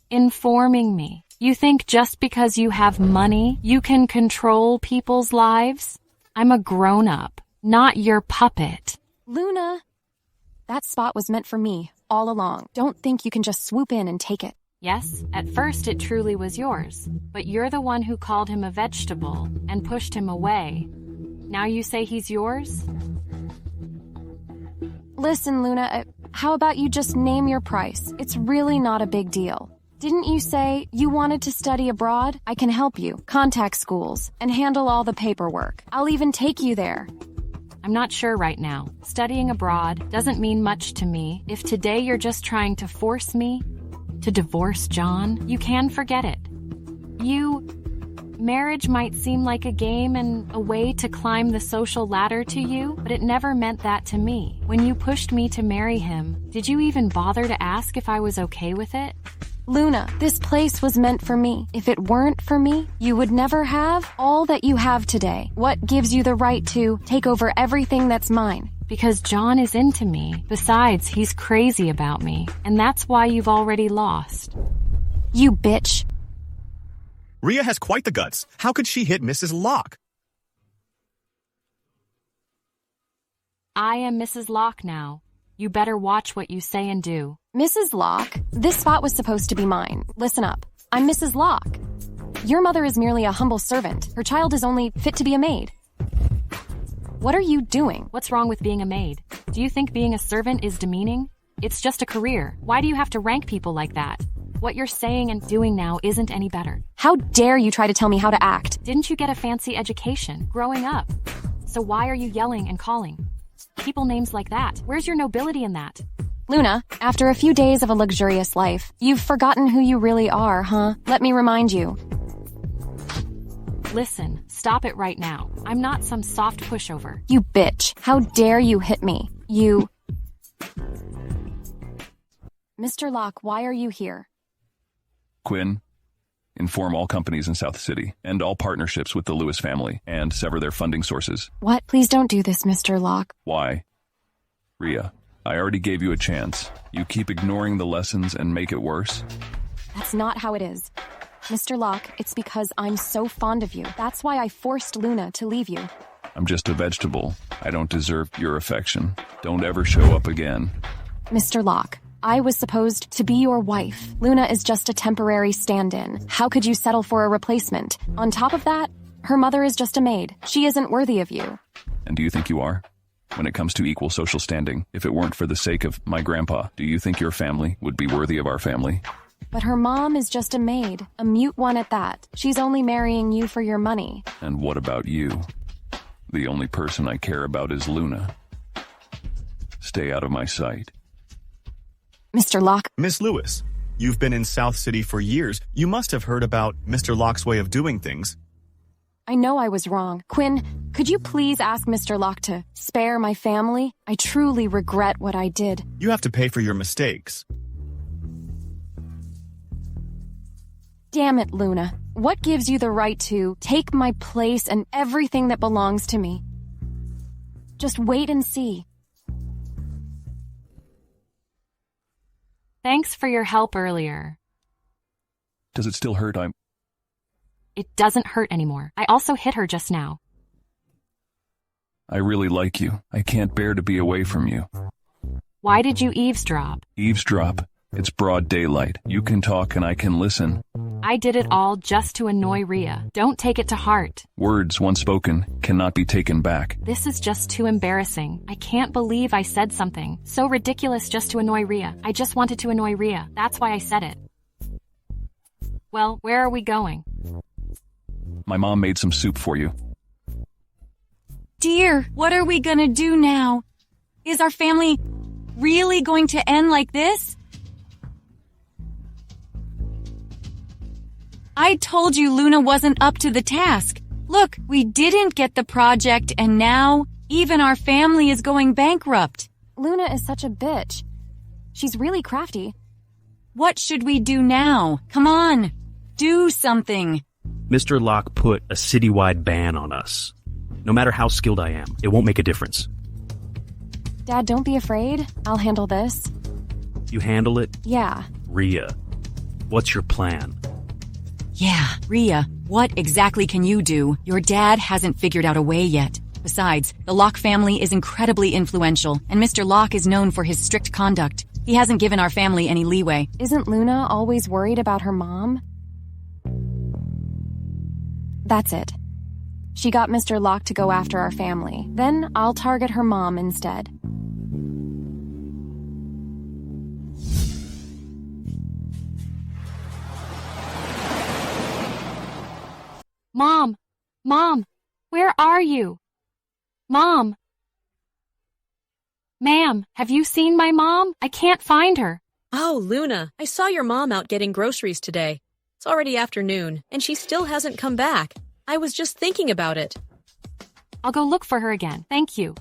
Informing me? You think just because you have money, you can control people's lives? I'm a grown-up, not your puppet. Luna, that spot was meant for me all along. Don't think you can just swoop in and take it. Yes, at first it truly was yours, but you're the one who called him a vegetable and pushed him away. Now you say he's yours? Listen, Luna, how about you just name your price? It's really not a big deal. Didn't you say you wanted to study abroad? I can help you, contact schools, and handle all the paperwork. I'll even take you there. I'm not sure right now. Studying abroad doesn't mean much to me. If today you're just trying to force me to divorce John, you can forget it. Marriage might seem like a game and a way to climb the social ladder to you, but it never meant that to me. When you pushed me to marry him, did you even bother to ask if I was okay with it? Luna, this place was meant for me. If it weren't for me, you would never have all that you have today. What gives you the right to take over everything that's mine? Because John is into me. Besides, he's crazy about me, and that's why you've already lost. You bitch. Rhea has quite the guts. How could she hit Mrs. Locke? I am Mrs. Locke now. You better watch what you say and do. Mrs. Locke, this spot was supposed to be mine. Listen up. I'm Mrs. Locke. Your mother is merely a humble servant. Her child is only fit to be a maid. What are you doing? What's wrong with being a maid? Do you think being a servant is demeaning? It's just a career. Why do you have to rank people like that? What you're saying and doing now isn't any better. How dare you try to tell me how to act? Didn't you get a fancy education growing up? So why are you yelling and calling people names like that? Where's your nobility in that? Luna, after a few days of a luxurious life, you've forgotten who you really are, huh? Let me remind you. Listen, stop it right now. I'm not some soft pushover. You bitch. How dare you hit me? You... Mr. Locke, why are you here? Quinn, inform all companies in South City, end all partnerships with the Lewis family, and sever their funding sources. What? Please don't do this, Mr. Locke. Why? Rhea, I already gave you a chance. You keep ignoring the lessons and make it worse? That's not how it is. Mr. Locke, it's because I'm so fond of you. That's why I forced Luna to leave you. I'm just a vegetable. I don't deserve your affection. Don't ever show up again. Mr. Locke, I was supposed to be your wife. Luna is just a temporary stand-in. How could you settle for a replacement? On top of that, her mother is just a maid. She isn't worthy of you. And do you think you are? When it comes to equal social standing, if it weren't for the sake of my grandpa, do you think your family would be worthy of our family? But her mom is just a maid, a mute one at that. She's only marrying you for your money. And what about you? The only person I care about is Luna. Stay out of my sight. Mr. Locke. Miss Lewis, You've been in South City for years. You must have heard about Mr. Locke's way of doing things. I know I was wrong. Quinn, could you please ask Mr. Locke to spare my family? I truly regret what I did. You have to pay for your mistakes. Damn it, Luna. What gives you the right to take my place and everything that belongs to me? Just wait and see. Thanks for your help earlier. Does it still hurt? It doesn't hurt anymore. I also hit her just now. I really like you. I can't bear to be away from you. Why did you eavesdrop? Eavesdrop? It's broad daylight. You can talk and I can listen. I did it all just to annoy Rhea. Don't take it to heart. Words once spoken cannot be taken back. This is just too embarrassing. I can't believe I said something so ridiculous just to annoy Rhea. I just wanted to annoy Rhea. That's why I said it. Well, where are we going? My mom made some soup for you. Dear, what are we gonna do now? Is our family really going to end like this? I told you Luna wasn't up to the task. Look, we didn't get the project and now even our family is going bankrupt. Luna is such a bitch. She's really crafty. What should we do now? Come on, do something. Mr. Locke put a citywide ban on us. No matter how skilled I am, it won't make a difference. Dad, don't be afraid. I'll handle this. You handle it? Yeah. Rhea, what's your plan? Yeah, Rhea, what exactly can you do? Your dad hasn't figured out a way yet. Besides, the Locke family is incredibly influential, and Mr. Locke is known for his strict conduct. He hasn't given our family any leeway. Isn't Luna always worried about her mom? That's it. She got Mr. Locke to go after our family. Then I'll target her mom instead. Mom! Mom! Where are you? Mom! Ma'am, have you seen my mom? I can't find her. Oh, Luna, I saw your mom out getting groceries today. It's already afternoon, and she still hasn't come back. I was just thinking about it. I'll go look for her again. Thank you.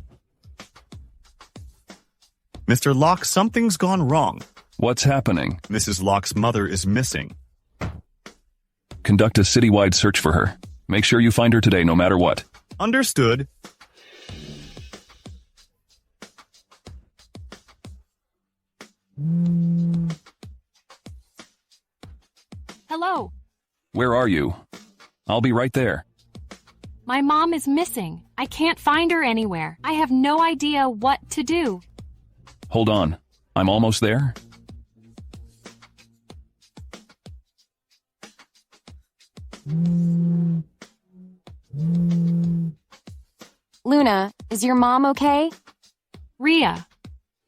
Mr. Locke, something's gone wrong. What's happening? Mrs. Locke's mother is missing. Conduct a citywide search for her. Make sure you find her today, no matter what. Understood. Hello. Where are you? I'll be right there. My mom is missing. I can't find her anywhere. I have no idea what to do. Hold on. I'm almost there. Luna, is your mom okay? Rhea,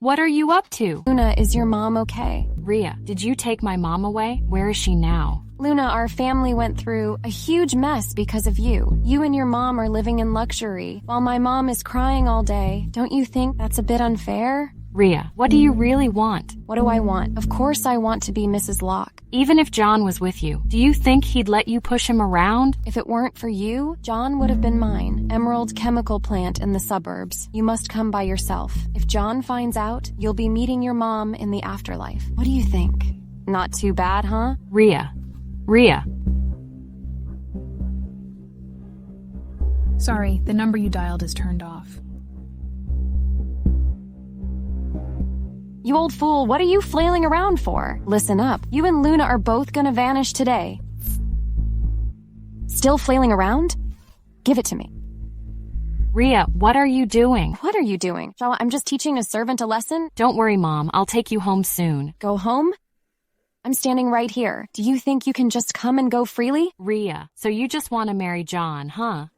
what are you up to? Luna, is your mom okay? Rhea, did you take my mom away? Where is she now? Luna, our family went through a huge mess because of you. You and your mom are living in luxury, while my mom is crying all day. Don't you think that's a bit unfair? Rhea, what do you really want? What do I want? Of course I want to be Mrs. Locke. Even if John was with you, do you think he'd let you push him around? If it weren't for you, John would have been mine. Emerald chemical plant in the suburbs. You must come by yourself. If John finds out, you'll be meeting your mom in the afterlife. What do you think? Not too bad, huh? Rhea. Rhea. Sorry, the number you dialed is turned off. You old fool, what are you flailing around for? Listen up. You and Luna are both gonna vanish today. Still flailing around? Give it to me. Rhea, what are you doing? What are you doing? I'm just teaching a servant a lesson. Don't worry, Mom. I'll take you home soon. Go home? I'm standing right here. Do you think you can just come and go freely? Rhea, so you just want to marry John, huh?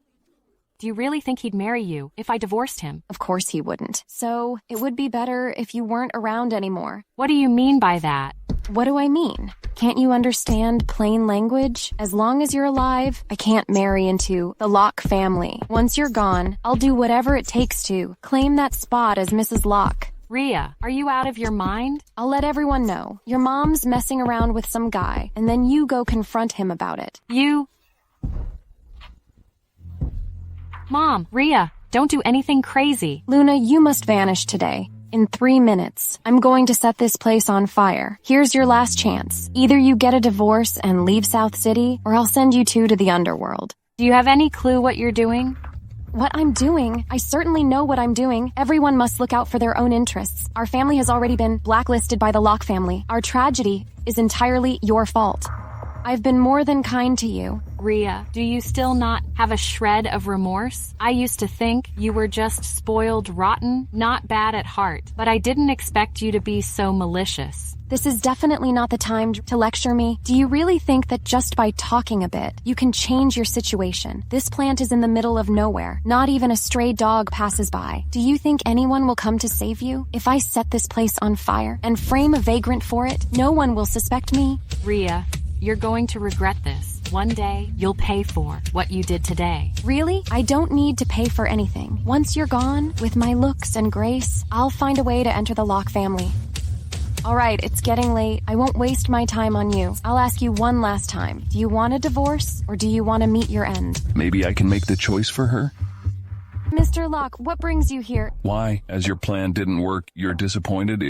Do you really think he'd marry you if I divorced him? Of course he wouldn't. So it would be better if you weren't around anymore. What do you mean by that? What do I mean? Can't you understand plain language? As long as you're alive, I can't marry into the Locke family. Once you're gone, I'll do whatever it takes to claim that spot as Mrs. Locke. Rhea, are you out of your mind? I'll let everyone know. Your mom's messing around with some guy, and then you go confront him about it. Mom, Rhea, don't do anything crazy. Luna, you must vanish today. In 3 minutes. I'm going to set this place on fire. Here's your last chance. Either you get a divorce and leave South City, or I'll send you two to the underworld. Do you have any clue what you're doing? What I'm doing? I certainly know what I'm doing. Everyone must look out for their own interests. Our family has already been blacklisted by the Locke family. Our tragedy is entirely your fault. I've been more than kind to you. Rhea, do you still not have a shred of remorse? I used to think you were just spoiled rotten, not bad at heart, but I didn't expect you to be so malicious. This is definitely not the time to lecture me. Do you really think that just by talking a bit, you can change your situation? This plant is in the middle of nowhere. Not even a stray dog passes by. Do you think anyone will come to save you? If I set this place on fire and frame a vagrant for it, no one will suspect me. Rhea, you're going to regret this. One day, you'll pay for what you did today. Really? I don't need to pay for anything. Once you're gone, with my looks and grace, I'll find a way to enter the Locke family. All right, it's getting late. I won't waste my time on you. I'll ask you one last time. Do you want a divorce, or do you want to meet your end? Maybe I can make the choice for her? Mr. Locke, what brings you here? Why? As your plan didn't work, you're disappointed?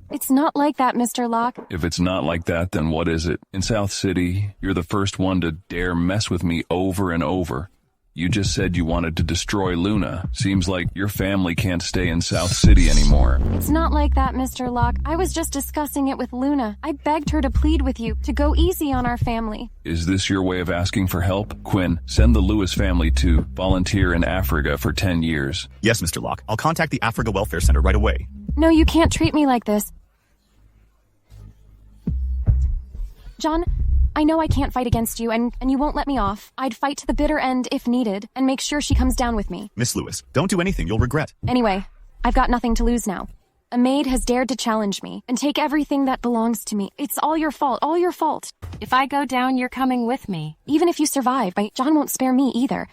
It's not like that, Mr. Locke. If it's not like that, then what is it? In South City, you're the first one to dare mess with me over and over. You just said you wanted to destroy Luna. Seems like your family can't stay in South City anymore. It's not like that, Mr. Locke. I was just discussing it with Luna. I begged her to plead with you, to go easy on our family. Is this your way of asking for help? Quinn, send the Lewis family to volunteer in Africa for 10 years. Yes, Mr. Locke. I'll contact the Africa Welfare Center right away. No, you can't treat me like this. John, I know I can't fight against you, and you won't let me off. I'd fight to the bitter end if needed, and make sure she comes down with me. Miss Lewis, don't do anything you'll regret. Anyway, I've got nothing to lose now. A maid has dared to challenge me and take everything that belongs to me. It's all your fault, all your fault. If I go down, you're coming with me. Even if you survive, John won't spare me either.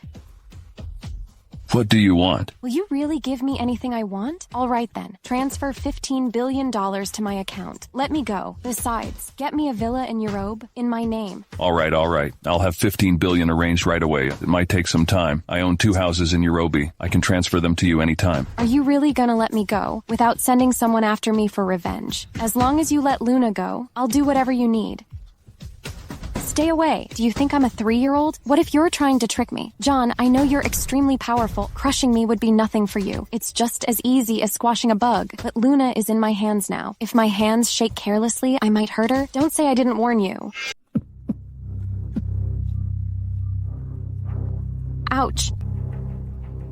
What do you want? Will you really give me anything I want? All right then. Transfer $15 billion to my account. Let me go. Besides, get me a villa in Europe in my name. All right. I'll have $15 billion arranged right away. It might take some time. I own 2 houses in Europe. I can transfer them to you anytime. Are you really gonna let me go without sending someone after me for revenge? As long as you let Luna go, I'll do whatever you need. Stay away. Do you think I'm a 3-year-old? What if you're trying to trick me? John, I know you're extremely powerful. Crushing me would be nothing for you. It's just as easy as squashing a bug. But Luna is in my hands now. If my hands shake carelessly, I might hurt her. Don't say I didn't warn you. Ouch.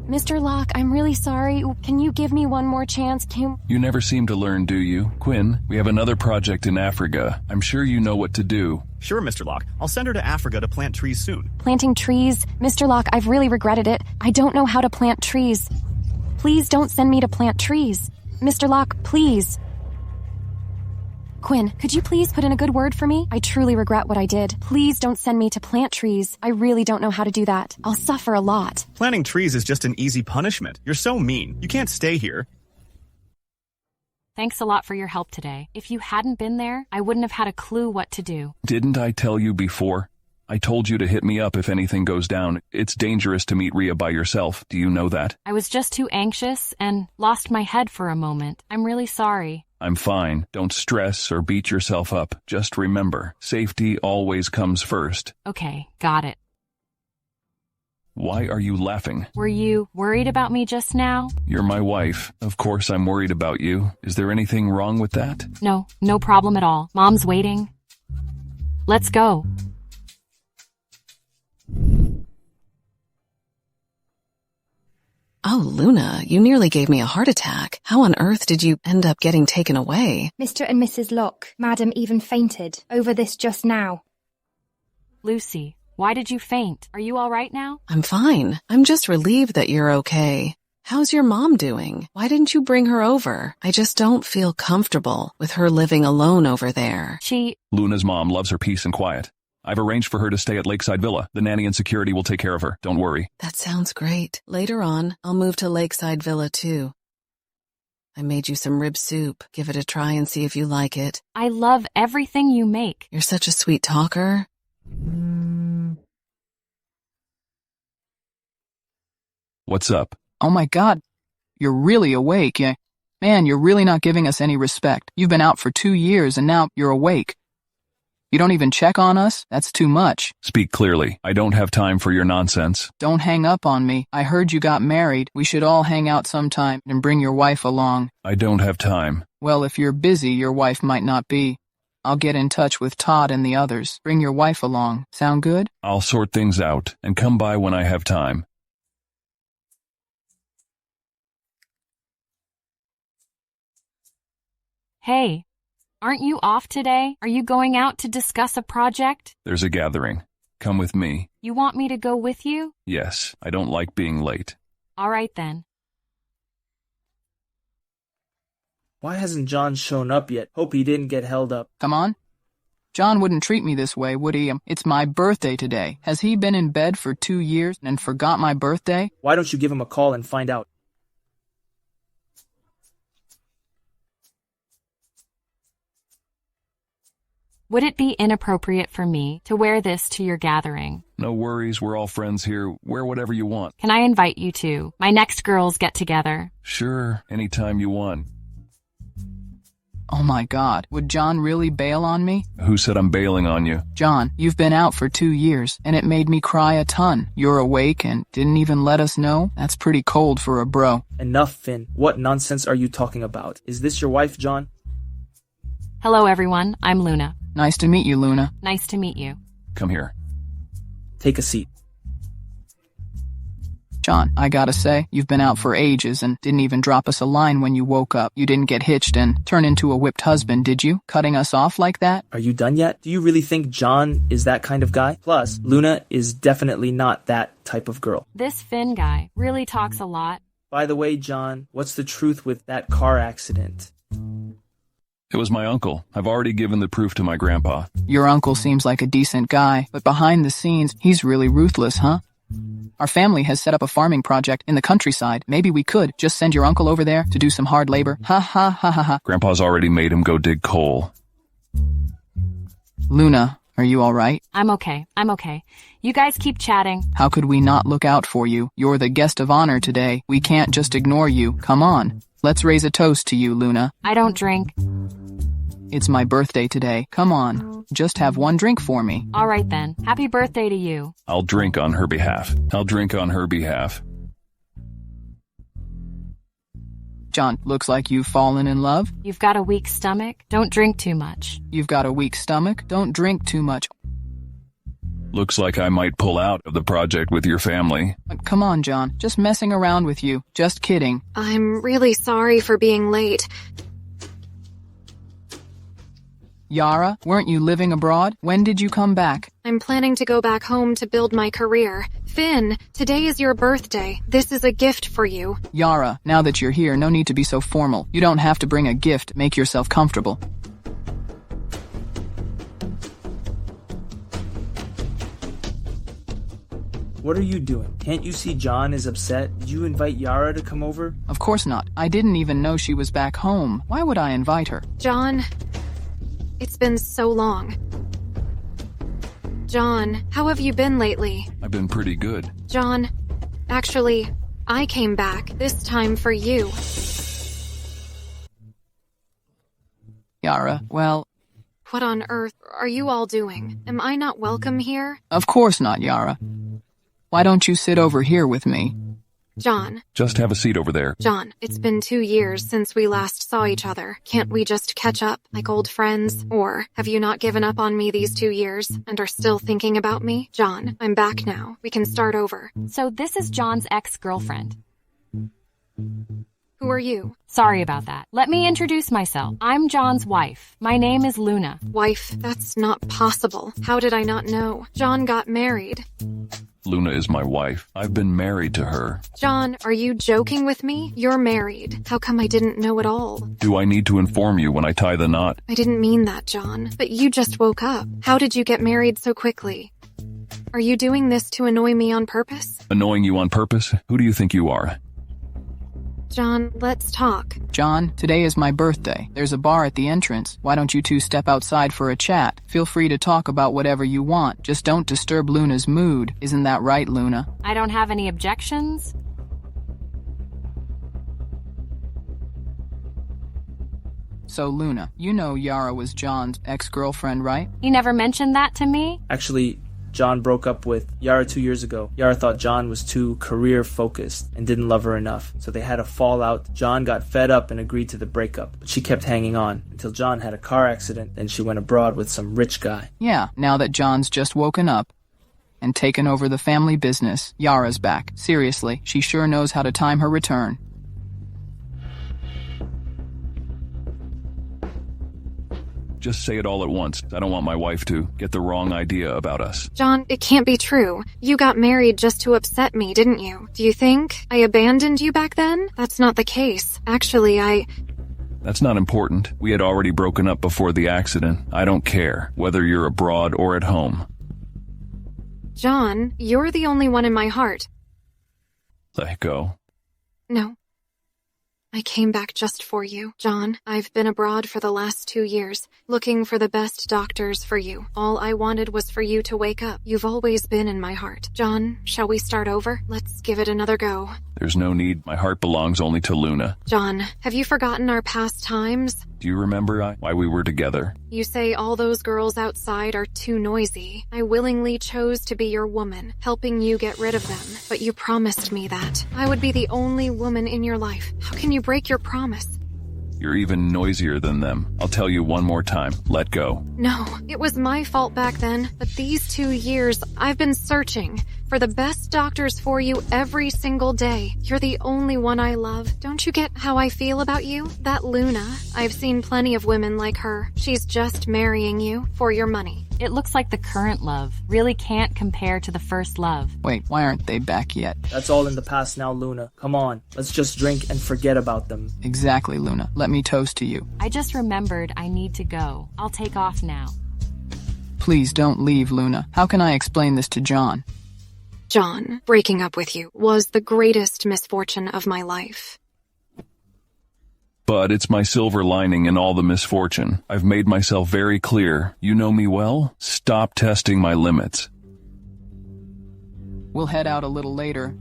Mr. Locke, I'm really sorry. Can you give me one more chance? You never seem to learn, do you? Quinn, we have another project in Africa. I'm sure you know what to do. Sure, Mr. Locke. I'll send her to Africa to plant trees soon. Planting trees? Mr. Locke, I've really regretted it. I don't know how to plant trees. Please don't send me to plant trees. Mr. Locke, please. Quinn, could you please put in a good word for me? I truly regret what I did. Please don't send me to plant trees. I really don't know how to do that. I'll suffer a lot. Planting trees is just an easy punishment. You're so mean. You can't stay here. Thanks a lot for your help today. If you hadn't been there, I wouldn't have had a clue what to do. Didn't I tell you before? I told you to hit me up if anything goes down. It's dangerous to meet Rhea by yourself. Do you know that? I was just too anxious and lost my head for a moment. I'm really sorry. I'm fine. Don't stress or beat yourself up. Just remember, safety always comes first. Okay, got it. Why are you laughing? Were you worried about me just now? You're my wife. Of course I'm worried about you. Is there anything wrong with that? No, no problem at all. Mom's waiting. Let's go. Oh, Luna, you nearly gave me a heart attack. How on earth did you end up getting taken away? Mr. and Mrs. Locke, Madam even fainted over this just now. Lucy, why did you faint? Are you all right now? I'm fine. I'm just relieved that you're okay. How's your mom doing? Why didn't you bring her over? I just don't feel comfortable with her living alone over there. Luna's mom loves her peace and quiet. I've arranged for her to stay at Lakeside Villa. The nanny and security will take care of her. Don't worry. That sounds great. Later on, I'll move to Lakeside Villa too. I made you some rib soup. Give it a try and see if you like it. I love everything you make. You're such a sweet talker. What's up? Oh my God. You're really awake, yeah? Man, you're really not giving us any respect. You've been out for 2 years and now you're awake. You don't even check on us? That's too much. Speak clearly. I don't have time for your nonsense. Don't hang up on me. I heard you got married. We should all hang out sometime and bring your wife along. I don't have time. Well, if you're busy, your wife might not be. I'll get in touch with Todd and the others. Bring your wife along. Sound good? I'll sort things out and come by when I have time. Hey, aren't you off today? Are you going out to discuss a project? There's a gathering. Come with me. You want me to go with you? Yes, I don't like being late. All right then. Why hasn't John shown up yet? Hope he didn't get held up. Come on. John wouldn't treat me this way, would he? It's my birthday today. Has he been in bed for 2 years and forgot my birthday? Why don't you give him a call and find out? Would it be inappropriate for me to wear this to your gathering? No worries, we're all friends here. Wear whatever you want. Can I invite you to my next girls' get-together? Sure, anytime you want. Oh my God, would John really bail on me? Who said I'm bailing on you? John, you've been out for 2 years, and it made me cry a ton. You're awake and didn't even let us know? That's pretty cold for a bro. Enough, Finn. What nonsense are you talking about? Is this your wife, John? Hello, everyone. I'm Luna. Nice to meet you, Luna. Nice to meet you. Come here. Take a seat. John, I gotta say, you've been out for ages and didn't even drop us a line when you woke up. You didn't get hitched and turn into a whipped husband, did you? Cutting us off like that? Are you done yet? Do you really think John is that kind of guy? Plus, Luna is definitely not that type of girl. This Finn guy really talks a lot. By the way, John, what's the truth with that car accident? It was my uncle. I've already given the proof to my grandpa. Your uncle seems like a decent guy, but behind the scenes, he's really ruthless, huh? Our family has set up a farming project in the countryside. Maybe we could just send your uncle over there to do some hard labor. Ha ha ha ha ha. Grandpa's already made him go dig coal. Luna, are you all right? I'm okay. You guys keep chatting. How could we not look out for you? You're the guest of honor today. We can't just ignore you. Come on. Let's raise a toast to you, Luna. I don't drink. It's my birthday today. Come on. Just have one drink for me. All right then. Happy birthday to you. I'll drink on her behalf. John, looks like you've fallen in love. You've got a weak stomach. Don't drink too much. You've got a weak stomach. Don't drink too much. Looks like I might pull out of the project with your family. Come on, John. Just messing around with you. Just kidding. I'm really sorry for being late. Yara, weren't you living abroad? When did you come back? I'm planning to go back home to build my career. Finn, today is your birthday. This is a gift for you. Yara, now that you're here, no need to be so formal. You don't have to bring a gift. Make yourself comfortable. What are you doing? Can't you see John is upset? Did you invite Yara to come over? Of course not. I didn't even know she was back home. Why would I invite her? John, it's been so long. John, how have you been lately? I've been pretty good. John, actually, I came back, this time for you. Yara, well... What on earth are you all doing? Am I not welcome here? Of course not, Yara. Why don't you sit over here with me? John. Just have a seat over there. John, it's been 2 years since we last saw each other. Can't we just catch up like old friends? Or have you not given up on me these 2 years and are still thinking about me? John, I'm back now. We can start over. So this is John's ex-girlfriend. Who are you? Sorry about that. Let me introduce myself. I'm John's wife. My name is Luna. Wife, that's not possible. How did I not know? John got married. Luna is my wife. I've been married to her. John, are you joking with me? You're married. How come I didn't know at all? Do I need to inform you when I tie the knot? I didn't mean that, John. But you just woke up. How did you get married so quickly? Are you doing this to annoy me on purpose? Annoying you on purpose? Who do you think you are? John, let's talk. John, today is my birthday. There's a bar at the entrance. Why don't you two step outside for a chat? Feel free to talk about whatever you want. Just don't disturb Luna's mood. Isn't that right, Luna? I don't have any objections. So, Luna, you know Yara was John's ex-girlfriend, right? He never mentioned that to me? Actually, John broke up with Yara 2 years ago. Yara thought John was too career-focused and didn't love her enough. So they had a fallout. John got fed up and agreed to the breakup. But she kept hanging on until John had a car accident. Then she went abroad with some rich guy. Yeah, now that John's just woken up and taken over the family business, Yara's back. Seriously, she sure knows how to time her return. Just say it all at once. I don't want my wife to get the wrong idea about us. John, it can't be true. You got married just to upset me, didn't you? Do you think I abandoned you back then? That's not the case. Actually, That's not important. We had already broken up before the accident. I don't care, whether you're abroad or at home. John, you're the only one in my heart. Let go. No. I came back just for you. John, I've been abroad for the last 2 years, looking for the best doctors for you. All I wanted was for you to wake up. You've always been in my heart. John, shall we start over? Let's give it another go. There's no need. My heart belongs only to Luna. John, have you forgotten our past times? Do you remember why we were together? You say all those girls outside are too noisy. I willingly chose to be your woman, helping you get rid of them. But you promised me that I would be the only woman in your life. How can you break your promise? You're even noisier than them. I'll tell you one more time. Let go. No, it was my fault back then. But these 2 years, I've been searching for the best doctors for you every single day. You're the only one I love. Don't you get how I feel about you? That Luna, I've seen plenty of women like her. She's just marrying you for your money. It looks like the current love really can't compare to the first love. Wait, why aren't they back yet? That's all in the past now, Luna. Come on, let's just drink and forget about them. Exactly, Luna. Let me toast to you. I just remembered I need to go. I'll take off now. Please don't leave, Luna. How can I explain this to John? John, breaking up with you was the greatest misfortune of my life. But it's my silver lining in all the misfortune. I've made myself very clear. You know me well? Stop testing my limits. We'll head out a little later.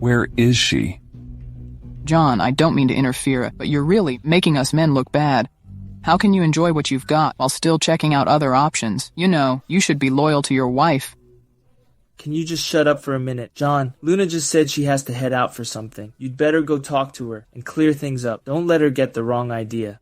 Where is she? John, I don't mean to interfere, but you're really making us men look bad. How can you enjoy what you've got while still checking out other options? You know, you should be loyal to your wife. Can you just shut up for a minute? John, Luna just said she has to head out for something. You'd better go talk to her and clear things up. Don't let her get the wrong idea.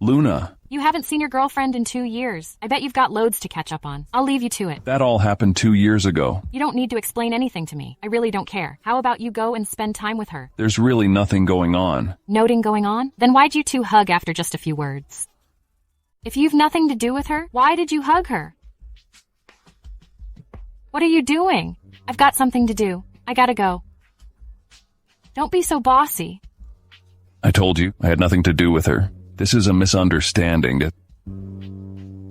Luna. You haven't seen your girlfriend in 2 years. I bet you've got loads to catch up on. I'll leave you to it. That all happened 2 years ago. You don't need to explain anything to me. I really don't care. How about you go and spend time with her? There's really nothing going on. Nothing going on? Then why'd you two hug after just a few words? If you've nothing to do with her, why did you hug her? What are you doing? I've got something to do. I gotta go. Don't be so bossy. I told you, I had nothing to do with her. This is a misunderstanding.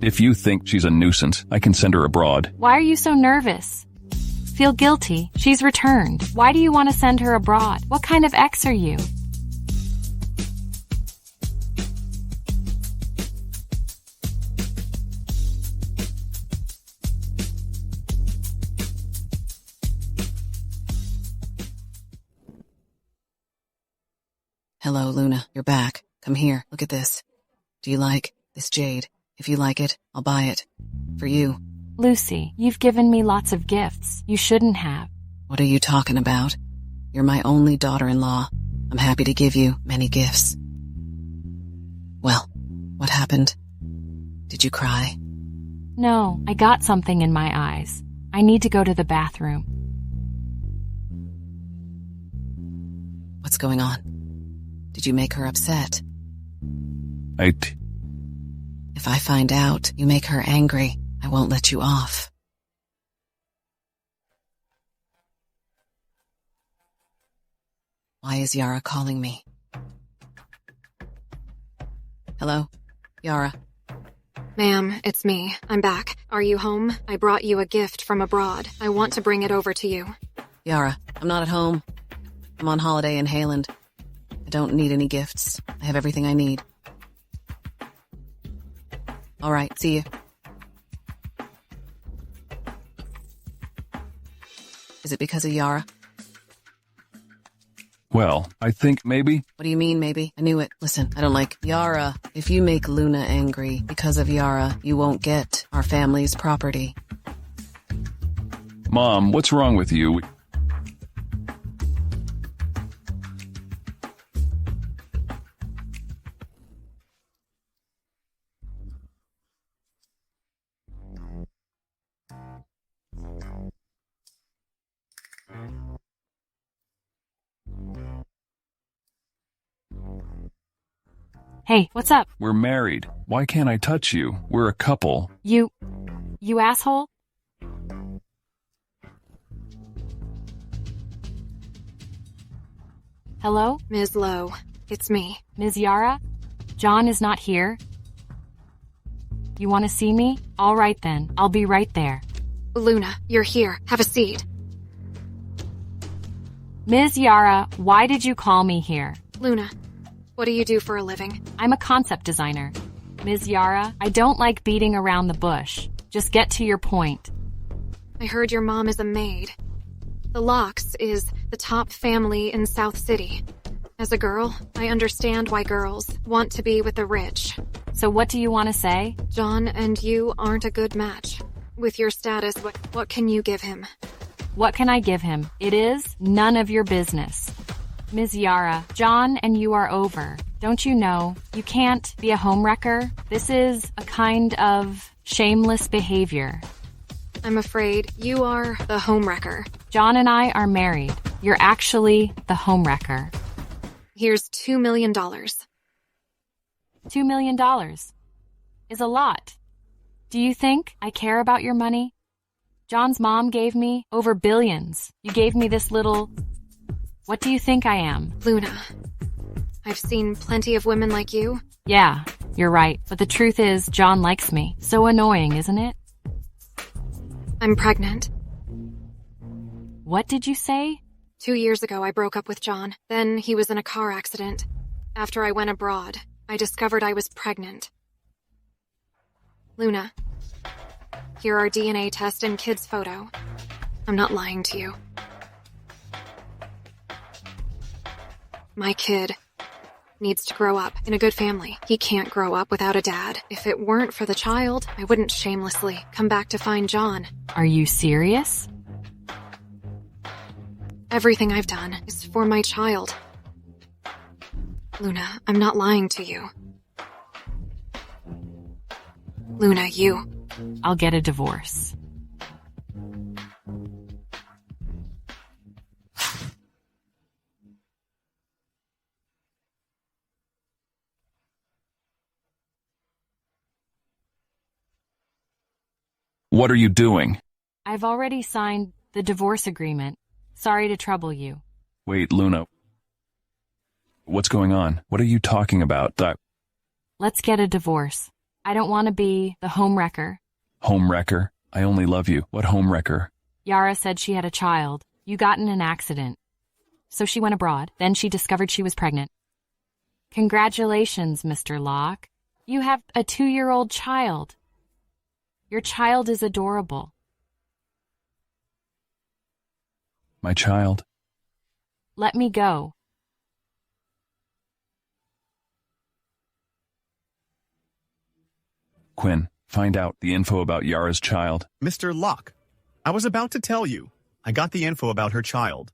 If you think she's a nuisance, I can send her abroad. Why are you so nervous? Feel guilty. She's returned. Why do you want to send her abroad? What kind of ex are you? Hello, Luna. You're back. Come here. Look at this. Do you like this jade? If you like it, I'll buy it. For you. Lucy, you've given me lots of gifts. You shouldn't have. What are you talking about? You're my only daughter-in-law. I'm happy to give you many gifts. Well, what happened? Did you cry? No, I got something in my eyes. I need to go to the bathroom. What's going on? Did you make her upset? If I find out you make her angry, I won't let you off. Why is Yara calling me? Hello? Yara? Ma'am, it's me. I'm back. Are you home? I brought you a gift from abroad. I want to bring it over to you. Yara, I'm not at home. I'm on holiday in Hayland. I don't need any gifts. I have everything I need. All right, see you. Is it because of Yara? Well, I think maybe. What do you mean, maybe? I knew it. Listen, I don't like Yara. If you make Luna angry because of Yara, you won't get our family's property. Mom, what's wrong with you? Hey, what's up? We're married. Why can't I touch you? We're a couple. You asshole? Hello? Ms. Lowe, it's me. Ms. Yara? John is not here. You want to see me? All right then, I'll be right there. Luna, you're here. Have a seat. Ms. Yara, why did you call me here? Luna, what do you do for a living? I'm a concept designer. Ms. Yara, I don't like beating around the bush. Just get to your point. I heard your mom is a maid. The Locks is the top family in South City. As a girl, I understand why girls want to be with the rich. So what do you want to say? John and you aren't a good match. With your status, what can you give him? What can I give him? It is none of your business. Ms. Yara, John and you are over. Don't you know? You can't be a homewrecker. This is a kind of shameless behavior. I'm afraid you are the homewrecker. John and I are married. You're actually the homewrecker. Here's $2 million. $2 million is a lot. Do you think I care about your money? John's mom gave me over billions. You gave me this little... What do you think I am? Luna, I've seen plenty of women like you. Yeah, you're right. But the truth is, John likes me. So annoying, isn't it? I'm pregnant. What did you say? 2 years ago, I broke up with John. Then he was in a car accident. After I went abroad, I discovered I was pregnant. Luna, here are DNA test and kid's photo. I'm not lying to you. My kid needs to grow up in a good family. He can't grow up without a dad. If it weren't for the child, I wouldn't shamelessly come back to find John. Are you serious? Everything I've done is for my child. Luna, I'm not lying to you. Luna, you. I'll get a divorce. What are you doing? I've already signed the divorce agreement. Sorry to trouble you. Wait, Luna. What's going on? What are you talking about? Let's get a divorce. I don't want to be the homewrecker. Homewrecker? I only love you. What homewrecker? Yara said she had a child. You got in an accident. So she went abroad. Then she discovered she was pregnant. Congratulations, Mr. Locke. You have a 2-year-old child. Your child is adorable. My child? Let me go. Quinn, find out the info about Yara's child. Mr. Locke, I was about to tell you. I got the info about her child.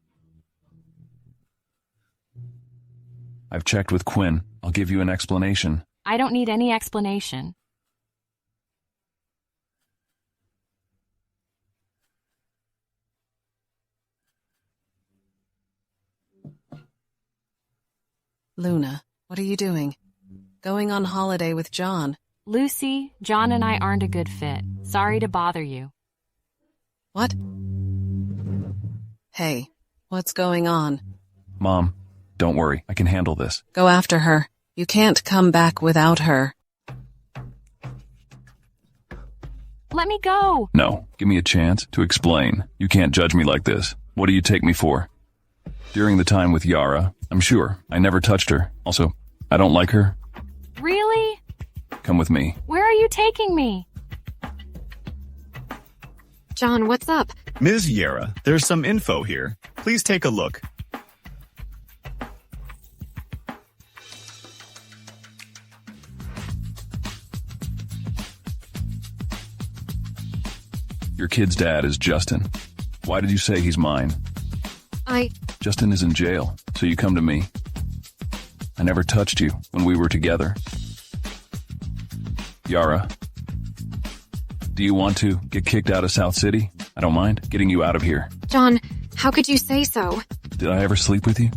I've checked with Quinn. I'll give you an explanation. I don't need any explanation. Luna, what are you doing? Going on holiday with John. Lucy, John and I aren't a good fit. Sorry to bother you. What? Hey, what's going on? Mom, don't worry. I can handle this. Go after her. You can't come back without her. Let me go. No, give me a chance to explain. You can't judge me like this. What do you take me for? During the time with Yara, I'm sure I never touched her. Also, I don't like her. Really? Come with me. Where are you taking me? John, what's up? Ms. Yara, there's some info here. Please take a look. Your kid's dad is Justin. Why did you say he's mine? Justin is in jail, so you come to me. I never touched you when we were together. Yara, do you want to get kicked out of South City? I don't mind getting you out of here. John, how could you say so? Did I ever sleep with you?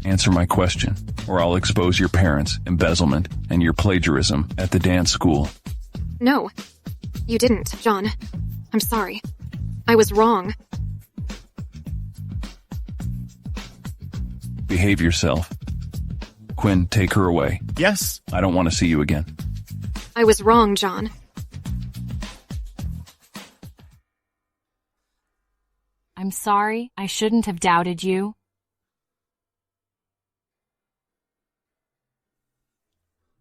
Answer my question, or I'll expose your parents' embezzlement and your plagiarism at the dance school. No, you didn't, John. I'm sorry. I was wrong. Behave yourself. Quinn, take her away. Yes. I don't want to see you again. I was wrong, John. I'm sorry. I shouldn't have doubted you.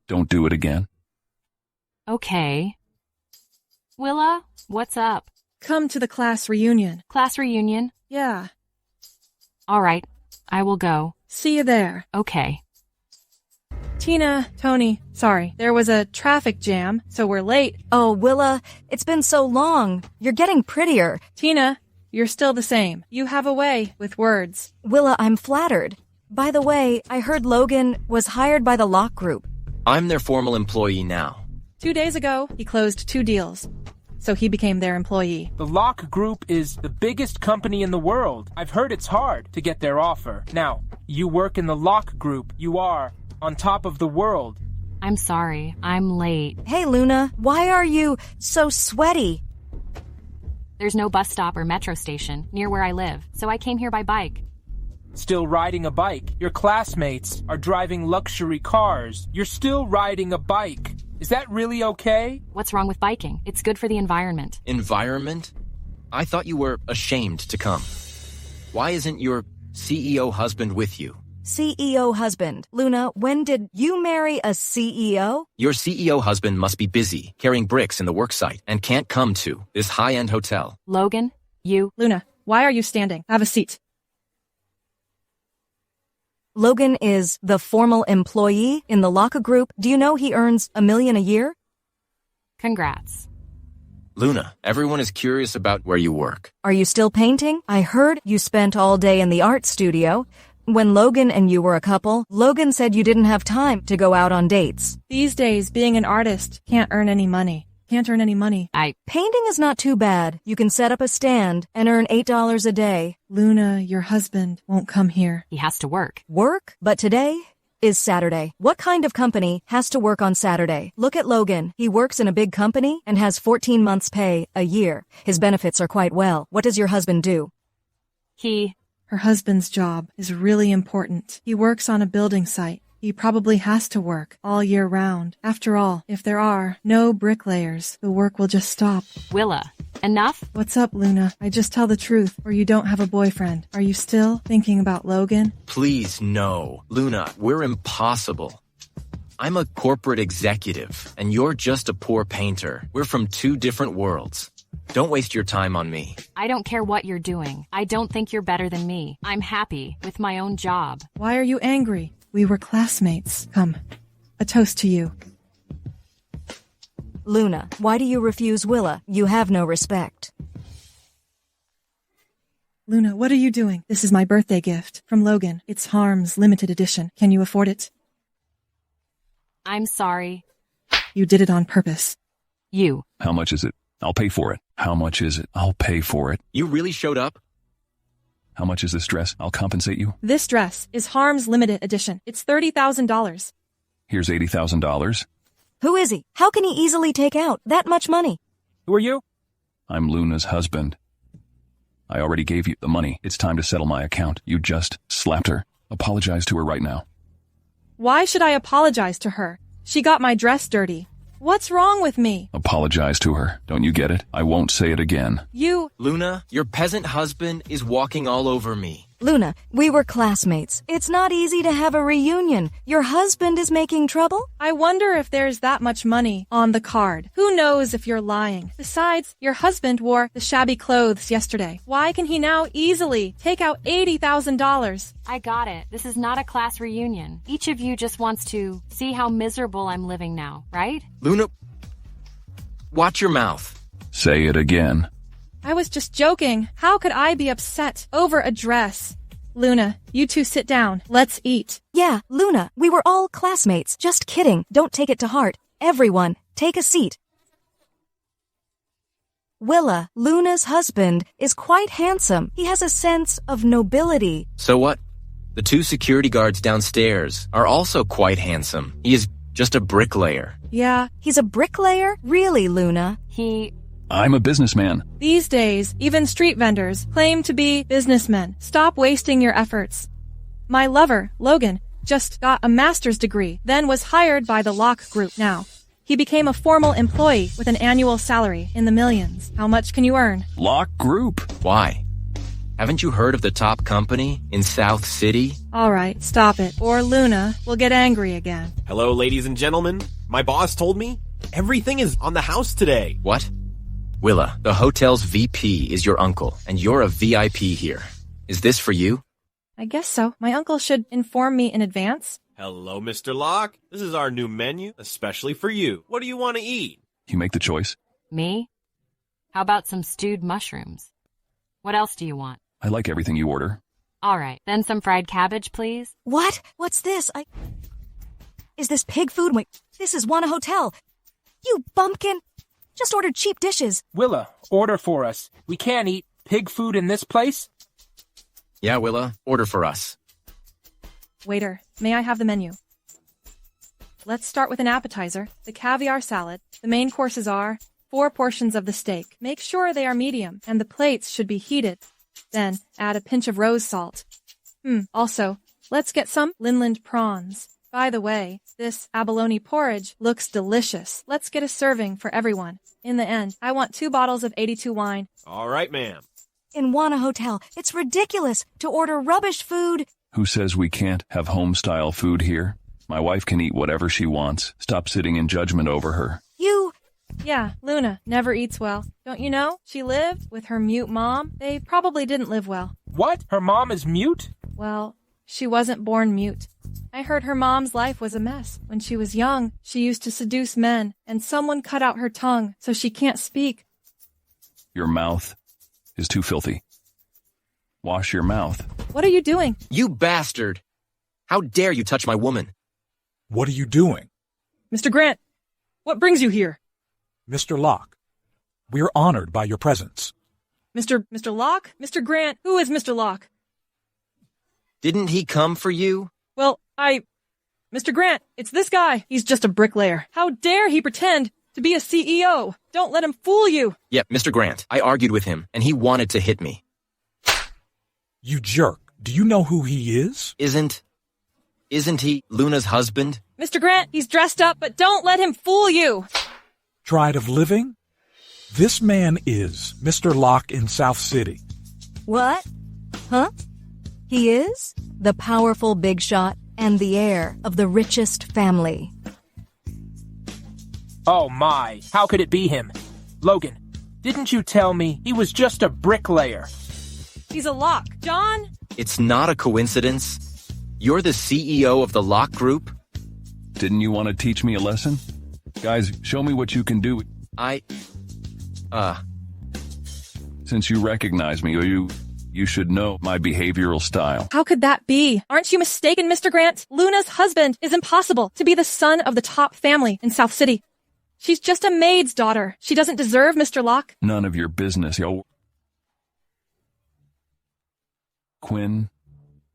Don't do it again. Okay. Willa, what's up? Come to the class reunion. Class reunion? Yeah. All right. I will go. See you there. Okay. Tina, Tony, sorry. There was a traffic jam, so we're late. Oh, Willa, it's been so long. You're getting prettier. Tina, you're still the same. You have a way with words. Willa, I'm flattered. By the way, I heard Logan was hired by the Locke Group. I'm their formal employee now. 2 days ago, he closed 2 deals. So he became their employee. The Locke Group is the biggest company in the world. I've heard it's hard to get their offer. Now, you work in the Locke Group. You are on top of the world. I'm sorry. I'm late. Hey, Luna, why are you so sweaty? There's no bus stop or metro station near where I live, so I came here by bike. Still riding a bike. Your classmates are driving luxury cars. You're still riding a bike. Is that really okay? What's wrong with biking? It's good for the environment. Environment? I thought you were ashamed to come. Why isn't your CEO husband with you? CEO husband. Luna, when did you marry a CEO? Your CEO husband must be busy carrying bricks in the worksite and can't come to this high-end hotel. Logan, you... Luna, why are you standing? Have a seat. Logan is the formal employee in the Locke Group. Do you know he earns $1 million a year? Congrats. Luna, everyone is curious about where you work. Are you still painting? I heard you spent all day in the art studio. When Logan and you were a couple, Logan said you didn't have time to go out on dates. These days, being an artist can't earn any money. Painting is not too bad. You can set up a stand and earn $8 a day. Luna, your husband won't come here. He has to work. Work? But today is Saturday. What kind of company has to work on Saturday? Look at Logan. He works in a big company and has 14 months' pay a year. His benefits are quite well. What does your husband do? Her husband's job is really important. He works on a building site. He probably has to work all year round. After all, if there are no bricklayers, the work will just stop. Willa, enough? What's up, Luna? I just tell the truth, or you don't have a boyfriend. Are you still thinking about Logan? Please, no. Luna, we're impossible. I'm a corporate executive, and you're just a poor painter. We're from 2 different worlds. Don't waste your time on me. I don't care what you're doing. I don't think you're better than me. I'm happy with my own job. Why are you angry? We were classmates. Come, a toast to you. Luna, why do you refuse Willa? You have no respect. Luna, what are you doing? This is my birthday gift from Logan. It's Harm's limited edition. Can you afford it? I'm sorry. You did it on purpose. You. How much is it? I'll pay for it. How much is it? I'll pay for it. You really showed up? How much is this dress? I'll compensate you. This dress is Harm's limited edition. It's $30,000. Here's $80,000. Who is he? How can he easily take out that much money? Who are you? I'm Luna's husband. I already gave you the money. It's time to settle my account. You just slapped her. Apologize to her right now. Why should I apologize to her? She got my dress dirty. What's wrong with me? Apologize to her. Don't you get it? I won't say it again. You... Luna, your peasant husband is walking all over me. Luna, we were classmates. It's not easy to have a reunion. Your husband is making trouble? I wonder if there's that much money on the card. Who knows if you're lying? Besides, your husband wore the shabby clothes yesterday. Why can he now easily take out $80,000? I got it. This is not a class reunion. Each of you just wants to see how miserable I'm living now, right? Luna, watch your mouth. Say it again. I was just joking. How could I be upset over a dress? Luna, you two sit down. Let's eat. Yeah, Luna, we were all classmates. Just kidding. Don't take it to heart. Everyone, take a seat. Willa, Luna's husband, is quite handsome. He has a sense of nobility. So what? The two security guards downstairs are also quite handsome. He is just a bricklayer. Yeah. He's a bricklayer? Really, Luna? I'm a businessman. These days, even street vendors claim to be businessmen. Stop wasting your efforts. My lover, Logan, just got a master's degree, then was hired by the Locke Group now. He became a formal employee with an annual salary in the millions. How much can you earn? Locke Group? Why? Haven't you heard of the top company in South City? All right, stop it, or Luna will get angry again. Hello, ladies and gentlemen. My boss told me everything is on the house today. What? Willa, the hotel's VP is your uncle, and you're a VIP here. Is this for you? I guess so. My uncle should inform me in advance. Hello, Mr. Locke. This is our new menu, especially for you. What do you want to eat? You make the choice. Me? How about some stewed mushrooms? What else do you want? I like everything you order. All right, then some fried cabbage, please. What? What's this? Is this pig food? Wait, this is Wanna Hotel. You bumpkin! Just ordered cheap dishes. Willa, order for us. We can't eat pig food in this place. Yeah, Willa, order for us. Waiter, may I have the menu? Let's start with an appetizer, the caviar salad. The main courses are 4 portions of the steak. Make sure they are medium, and the plates should be heated. Then add a pinch of rose salt. Also, let's get some Linland prawns. By the way, this abalone porridge looks delicious. Let's get a serving for everyone. In the end, I want 2 bottles of 82 wine. All right, ma'am. In Wanna Hotel, it's ridiculous to order rubbish food. Who says we can't have home-style food here? My wife can eat whatever she wants. Stop sitting in judgment over her. Yeah, Luna never eats well. Don't you know? She lived with her mute mom. They probably didn't live well. What? Her mom is mute? Well, she wasn't born mute. I heard her mom's life was a mess. When she was young, she used to seduce men, and someone cut out her tongue so she can't speak. Your mouth is too filthy. Wash your mouth. What are you doing? You bastard! How dare you touch my woman? What are you doing? Mr. Grant, what brings you here? Mr. Locke, we're honored by your presence. Mr. Locke? Mr. Grant, who is Mr. Locke? Didn't he come for you? Well, Mr. Grant, it's this guy. He's just a bricklayer. How dare he pretend to be a CEO? Don't let him fool you. Yep, Mr. Grant. I argued with him, and he wanted to hit me. You jerk. Do you know who he is? Isn't he Luna's husband? Mr. Grant, he's dressed up, but don't let him fool you. Tried of living? This man is Mr. Locke in South City. What? Huh? He is the powerful big shot and the heir of the richest family. Oh my, how could it be him? Logan, didn't you tell me he was just a bricklayer? He's a Locke. John? It's not a coincidence. You're the CEO of the Locke Group? Didn't you want to teach me a lesson? Guys, show me what you can do. Since you recognize me, you should know my behavioral style. How could that be? Aren't you mistaken, Mr. Grant? Luna's husband is impossible to be the son of the top family in South City. She's just a maid's daughter. She doesn't deserve Mr. Locke. None of your business, yo. Quinn,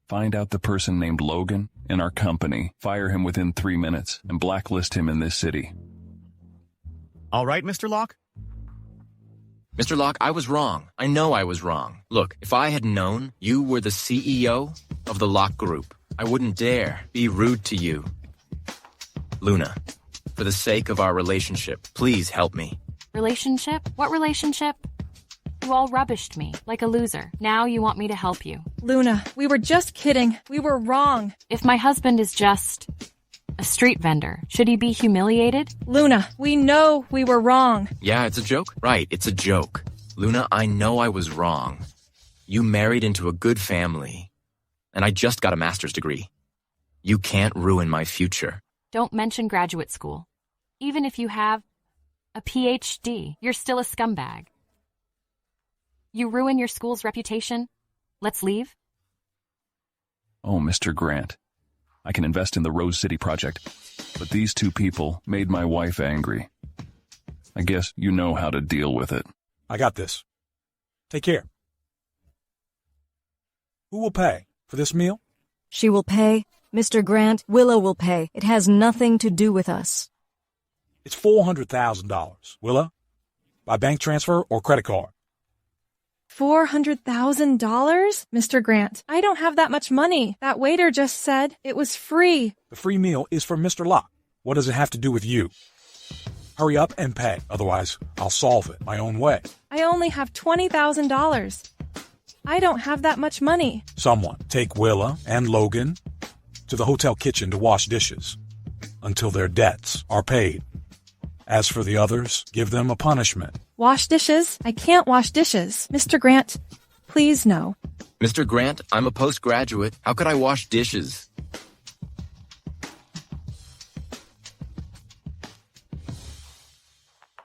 find out the person named Logan in our company, fire him within 3 minutes, and blacklist him in this city. All right, Mr. Locke? Mr. Locke, I was wrong. I know I was wrong. Look, if I had known you were the CEO of the Locke Group, I wouldn't dare be rude to you. Luna, for the sake of our relationship, please help me. Relationship? What relationship? You all rubbished me, like a loser. Now you want me to help you. Luna, we were just kidding. We were wrong. If my husband is just a street vendor, should he be humiliated? Luna, we know we were wrong. Yeah, it's a joke? Right, it's a joke. Luna, I know I was wrong. You married into a good family, and I just got a master's degree. You can't ruin my future. Don't mention graduate school. Even if you have a PhD, you're still a scumbag. You ruin your school's reputation? Let's leave? Oh, Mr. Grant, I can invest in the Rose City project, but these two people made my wife angry. I guess you know how to deal with it. I got this. Take care. Who will pay for this meal? She will pay. Mr. Grant, Willow will pay. It has nothing to do with us. It's $400,000. Willow, by bank transfer or credit card? $400,000? Mr. Grant, I don't have that much money. That waiter just said it was free. The free meal is for Mr. Locke. What does it have to do with you? Hurry up and pay. Otherwise, I'll solve it my own way. I only have $20,000. I don't have that much money. Someone take Willa and Logan to the hotel kitchen to wash dishes until their debts are paid. As for the others, give them a punishment. Wash dishes? I can't wash dishes. Mr. Grant, please no. Mr. Grant, I'm a postgraduate. How could I wash dishes?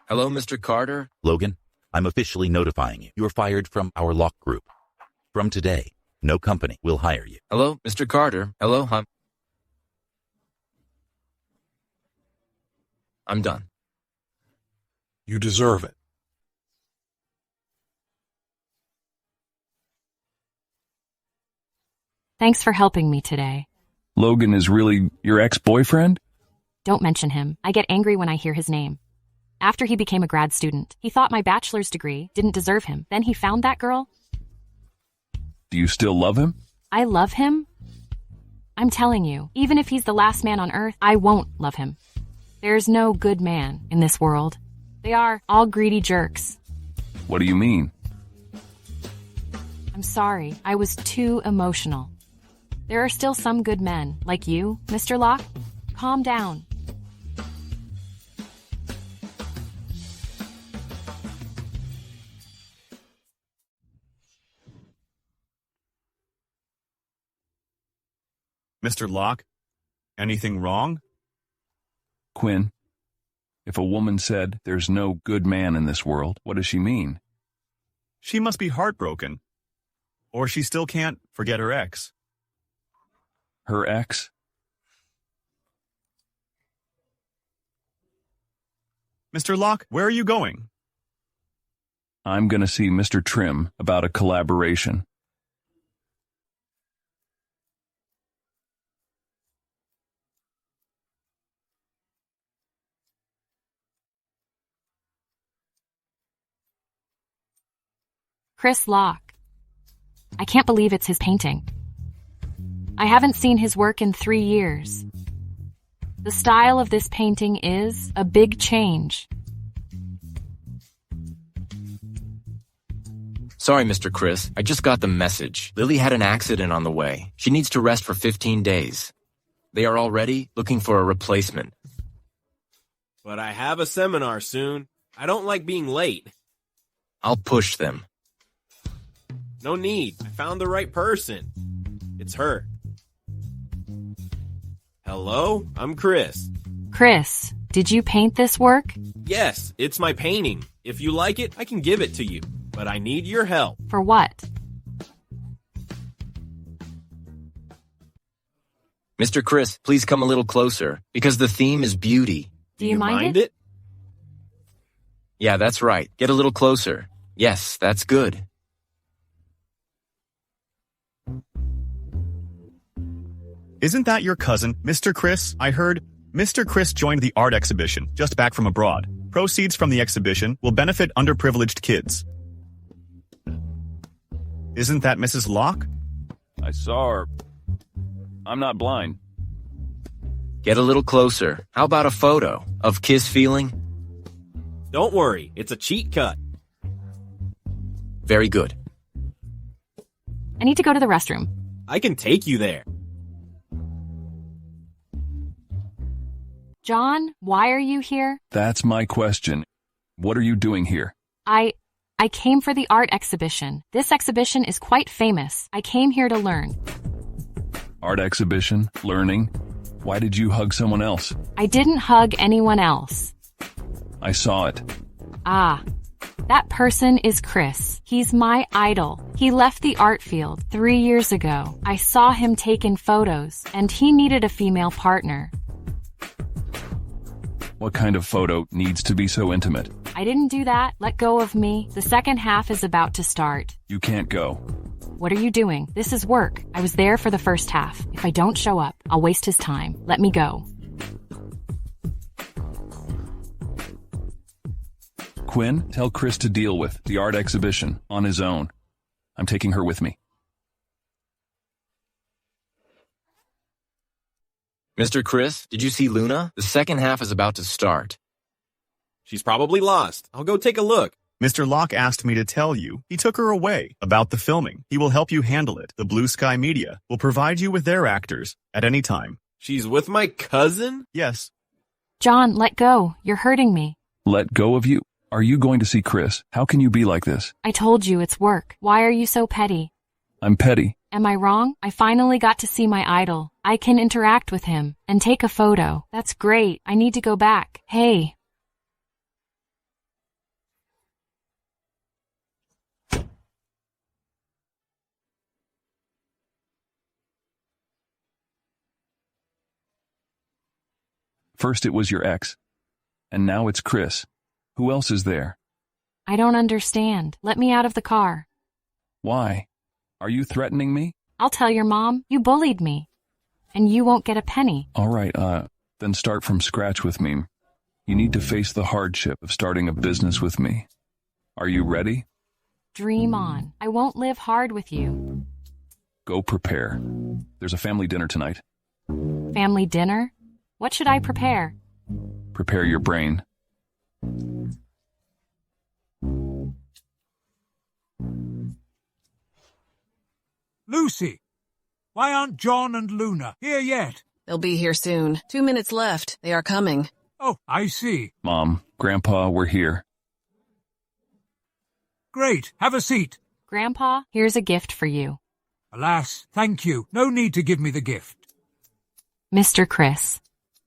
Hello, Mr. Carter? Logan, I'm officially notifying you. You're fired from our Locke Group. From today, no company will hire you. Hello, Mr. Carter? Hello, I'm done. You deserve it. Thanks for helping me today. Logan is really your ex-boyfriend? Don't mention him. I get angry when I hear his name. After he became a grad student, he thought my bachelor's degree didn't deserve him. Then he found that girl. Do you still love him? I love him? I'm telling you, even if he's the last man on earth, I won't love him. There's no good man in this world. They are all greedy jerks. What do you mean? I'm sorry, I was too emotional. There are still some good men, like you, Mr. Locke. Calm down. Mr. Locke, anything wrong? Quinn, if a woman said there's no good man in this world, what does she mean? She must be heartbroken. Or she still can't forget her ex. Her ex? Mr. Locke, where are you going? I'm going to see Mr. Trim about a collaboration. Chris Locke. I can't believe it's his painting. I haven't seen his work in 3 years. The style of this painting is a big change. Sorry, Mr. Chris. I just got the message. Lily had an accident on the way. She needs to rest for 15 days. They are already looking for a replacement. But I have a seminar soon. I don't like being late. I'll push them. No need. I found the right person. It's her. Hello? I'm Chris. Chris, did you paint this work? Yes, it's my painting. If you like it, I can give it to you. But I need your help. For what? Mr. Chris, please come a little closer, because the theme is beauty. Do you mind it? Yeah, that's right. Get a little closer. Yes, that's good. Isn't that your cousin, Mr. Chris? I heard Mr. Chris joined the art exhibition just back from abroad. Proceeds from the exhibition will benefit underprivileged kids. Isn't that Mrs. Locke? I saw her. I'm not blind. Get a little closer. How about a photo of kiss feeling? Don't worry, it's a cheat cut. Very good. I need to go to the restroom. I can take you there. John, why are you here? That's my question. What are you doing here? I came for the art exhibition. This exhibition is quite famous. I came here to learn. Art exhibition? Learning? Why did you hug someone else? I didn't hug anyone else. I saw it. Ah, that person is Chris. He's my idol. He left the art field 3 years ago. I saw him taking photos, and he needed a female partner. What kind of photo needs to be so intimate? I didn't do that. Let go of me. The second half is about to start. You can't go. What are you doing? This is work. I was there for the first half. If I don't show up, I'll waste his time. Let me go. Quinn, tell Chris to deal with the art exhibition on his own. I'm taking her with me. Mr. Chris, did you see Luna? The second half is about to start. She's probably lost. I'll go take a look. Mr. Locke asked me to tell you he took her away about the filming. He will help you handle it. The Blue Sky Media will provide you with their actors at any time. She's with my cousin? Yes. John, let go. You're hurting me. Let go of you? Are you going to see Chris? How can you be like this? I told you it's work. Why are you so petty? I'm petty. Am I wrong? I finally got to see my idol. I can interact with him and take a photo. That's great. I need to go back. Hey. First it was your ex, and now it's Chris. Who else is there? I don't understand. Let me out of the car. Why? Are you threatening me? I'll tell your mom. You bullied me. And you won't get a penny. All right, then start from scratch with me. You need to face the hardship of starting a business with me. Are you ready? Dream on. I won't live hard with you. Go prepare. There's a family dinner tonight. Family dinner? What should I prepare? Prepare your brain. Lucy, why aren't John and Luna here yet? They'll be here soon. 2 minutes left. They are coming. Oh, I see. Mom, Grandpa, we're here. Great. Have a seat. Grandpa, here's a gift for you. Alas, thank you. No need to give me the gift. Mr. Chris.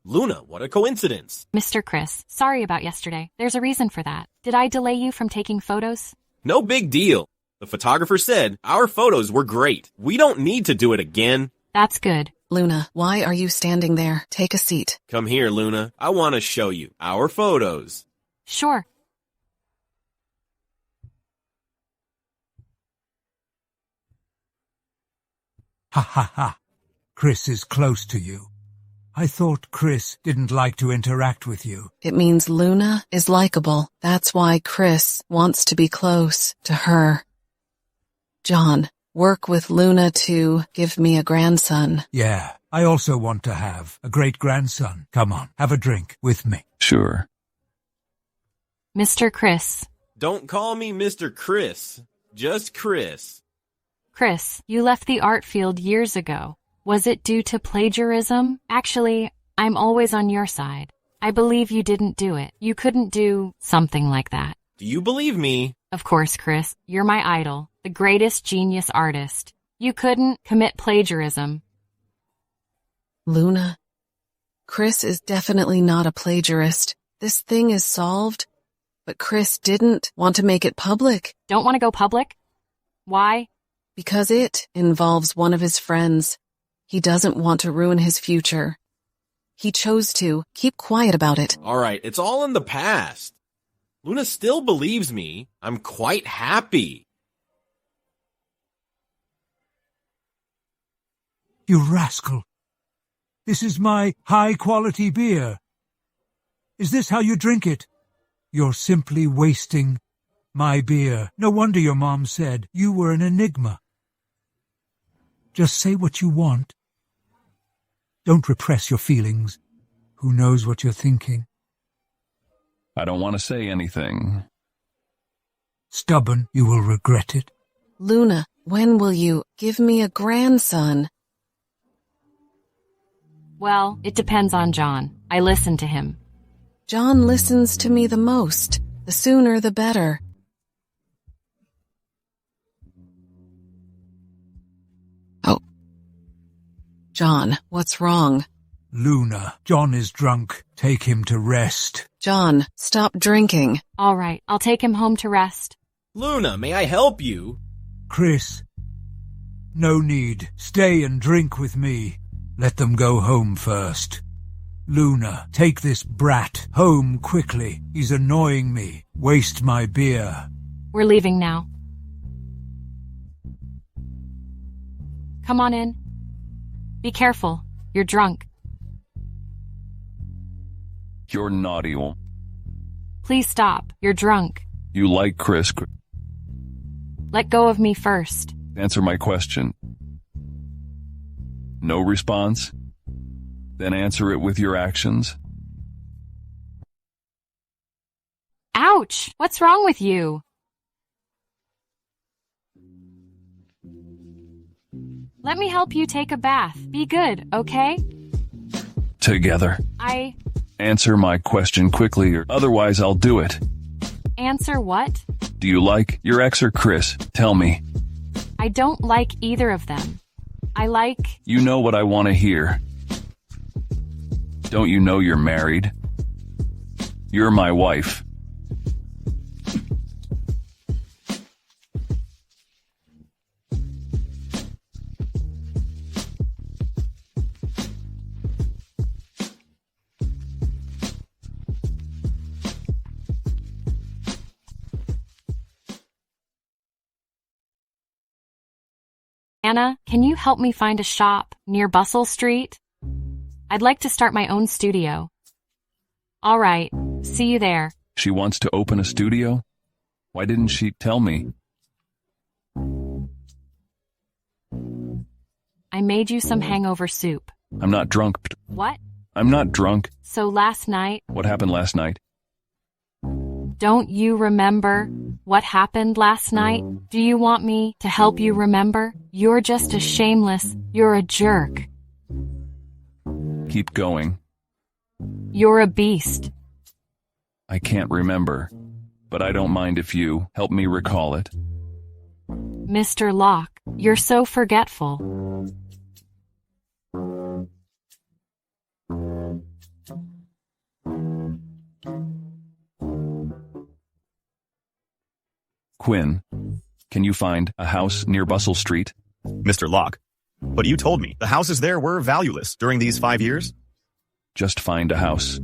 Luna, what a coincidence. Mr. Chris, sorry about yesterday. There's a reason for that. Did I delay you from taking photos? No big deal. The photographer said our photos were great. We don't need to do it again. That's good. Luna, why are you standing there? Take a seat. Come here, Luna. I want to show you our photos. Sure. Ha ha ha. Chris is close to you. I thought Chris didn't like to interact with you. It means Luna is likable. That's why Chris wants to be close to her. John, work with Luna to give me a grandson. Yeah, I also want to have a great-grandson. Come on, have a drink with me. Sure. Mr. Chris. Don't call me Mr. Chris. Just Chris. Chris, you left the art field years ago. Was it due to plagiarism? Actually, I'm always on your side. I believe you didn't do it. You couldn't do something like that. Do you believe me? Of course, Chris. You're my idol, the greatest genius artist. You couldn't commit plagiarism. Luna, Chris is definitely not a plagiarist. This thing is solved, but Chris didn't want to make it public. Don't want to go public? Why? Because it involves one of his friends. He doesn't want to ruin his future. He chose to. Keep quiet about it. All right, it's all in the past. Luna still believes me. I'm quite happy. You rascal. This is my high-quality beer. Is this how you drink it? You're simply wasting my beer. No wonder your mom said you were an enigma. Just say what you want. Don't repress your feelings. Who knows what you're thinking? I don't want to say anything. Stubborn, you will regret it. Luna, when will you give me a grandson? Well, it depends on John. I listen to him. John listens to me the most. The sooner the better. Oh. John, what's wrong? Luna, John is drunk. Take him to rest. John, stop drinking. All right, I'll take him home to rest. Luna, may I help you? Chris, no need. Stay and drink with me. Let them go home first. Luna, take this brat home quickly. He's annoying me. Waste my beer. We're leaving now. Come on in. Be careful. You're drunk. You're naughty. Please stop. You're drunk. You like Chris. Let go of me first. Answer my question. No response? Then answer it with your actions. Ouch! What's wrong with you? Let me help you take a bath. Be good, okay? Together. Answer my question quickly, or otherwise I'll do it. Answer what? Do you like your ex or Chris? Tell me. I don't like either of them. I like... You know what I want to hear. Don't you know you're married? You're my wife. Anna, can you help me find a shop near Bustle Street? I'd like to start my own studio. All right, see you there. She wants to open a studio? Why didn't she tell me? I made you some hangover soup. I'm not drunk. What? I'm not drunk. So last night... What happened last night? Don't you remember what happened last night? Do you want me to help you remember? You're just a shameless... You're a jerk. Keep going. You're a beast. I can't remember, but I don't mind if you help me recall it. Mr. Locke, you're so forgetful. Quinn, can you find a house near Bustle Street? Mr. Locke, but you told me the houses there were valueless during these 5 years. Just find a house.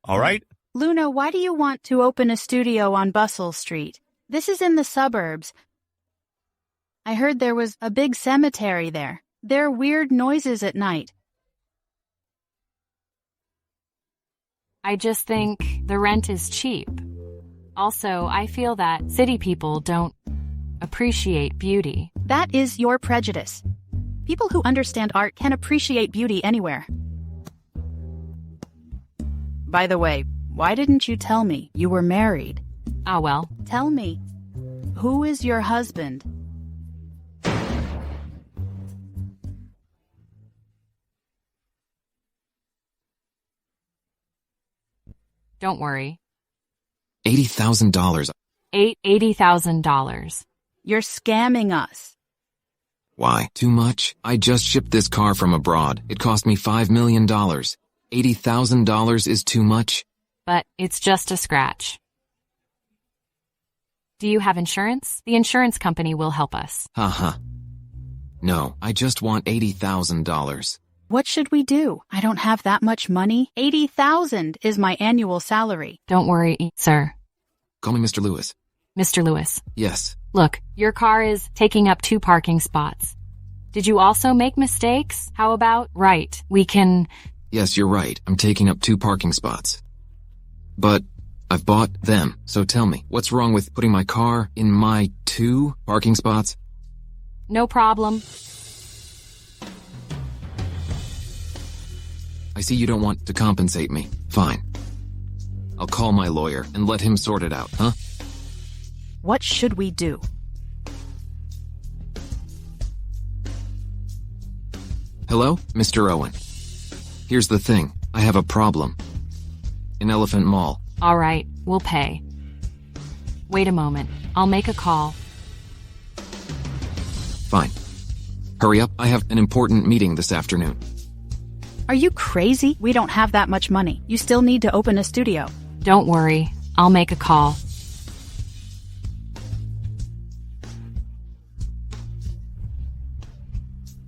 All right. Luna, why do you want to open a studio on Bustle Street? This is in the suburbs. I heard there was a big cemetery there. There are weird noises at night. I just think the rent is cheap. Also, I feel that city people don't appreciate beauty. That is your prejudice. People who understand art can appreciate beauty anywhere. By the way, why didn't you tell me you were married? Ah, well. Tell me, who is your husband? Don't worry. $80,000. $80,000. You're scamming us. Why? Too much? I just shipped this car from abroad. It cost me $5 million. $80,000 is too much? But it's just a scratch. Do you have insurance? The insurance company will help us. Haha. No, I just want $80,000. What should we do? I don't have that much money. $80,000 is my annual salary. Don't worry, sir. Call me Mr. Lewis. Mr. Lewis. Yes. Look, your car is taking up 2 parking spots. Did you also make mistakes? How about, right, we can... Yes, you're right. I'm taking up 2 parking spots. But I've bought them, so tell me, what's wrong with putting my car in my 2 parking spots? No problem. I see you don't want to compensate me. Fine. I'll call my lawyer and let him sort it out, huh? What should we do? Hello, Mr. Owen. Here's the thing. I have a problem. In Elephant Mall. All right, we'll pay. Wait a moment. I'll make a call. Fine. Hurry up. I have an important meeting this afternoon. Are you crazy? We don't have that much money. You still need to open a studio. Don't worry. I'll make a call.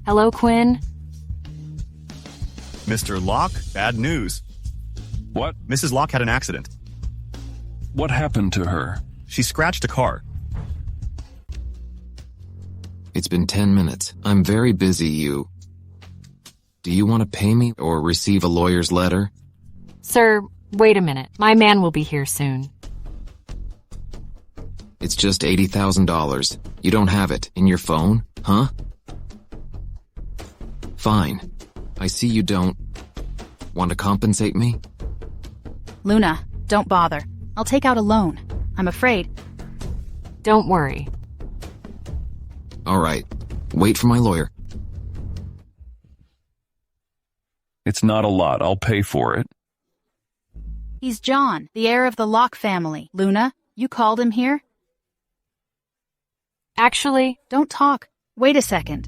Hello, Quinn? Mr. Locke, bad news. What? Mrs. Locke had an accident. What happened to her? She scratched a car. It's been 10 minutes. I'm very busy, Do you want to pay me or receive a lawyer's letter? Sir, wait a minute. My man will be here soon. It's just $80,000. You don't have it in your phone, huh? Fine. I see you don't. Want to compensate me? Luna, don't bother. I'll take out a loan. I'm afraid. Don't worry. All right. Wait for my lawyer. It's not a lot. I'll pay for it. He's John, the heir of the Locke family. Luna, you called him here? Actually... Don't talk. Wait a second.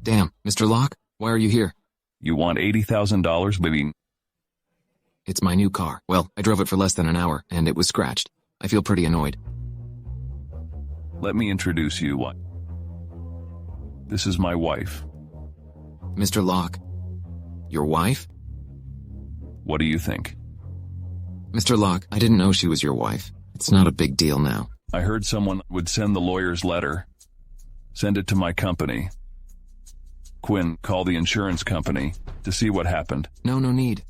Damn, Mr. Locke, why are you here? You want $80,000, baby? It's my new car. Well, I drove it for less than an hour, and it was scratched. I feel pretty annoyed. Let me introduce you. This is my wife. Mr. Locke. Your wife? What do you think? Mr. Locke, I didn't know she was your wife. It's not a big deal now. I heard someone would send the lawyer's letter. Send it to my company. Quinn, call the insurance company to see what happened. No need.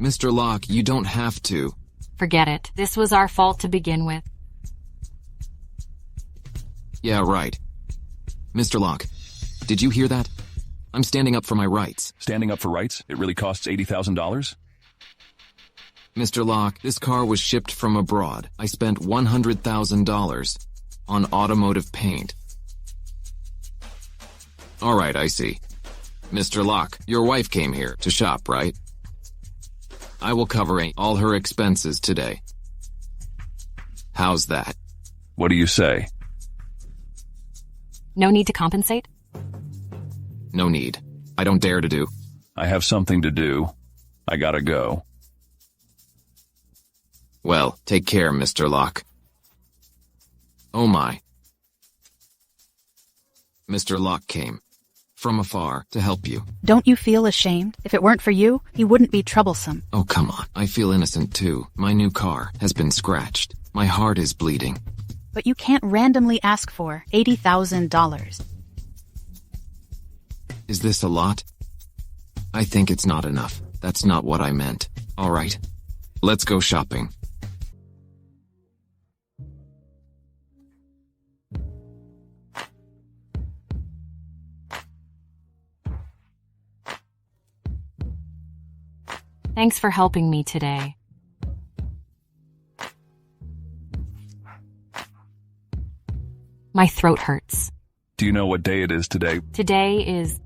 Mr. Locke, you don't have to. Forget it. This was our fault to begin with. Yeah, right. Mr. Locke, did you hear that? I'm standing up for my rights. Standing up for rights? It really costs $80,000? Mr. Locke, this car was shipped from abroad. I spent $100,000 on automotive paint. All right, I see. Mr. Locke, your wife came here to shop, right? I will cover all her expenses today. How's that? What do you say? No need to compensate? No need. I don't dare to do. I have something to do. I gotta go. Well, take care, Mr. Locke. Oh my. Mr. Locke came from afar to help you. Don't you feel ashamed? If it weren't for you, he wouldn't be troublesome. Oh, come on. I feel innocent too. My new car has been scratched. My heart is bleeding. But you can't randomly ask for $80,000. Is this a lot? I think it's not enough. That's not what I meant. All right. Let's go shopping. Thanks for helping me today. My throat hurts. Do you know what day it is today? Today is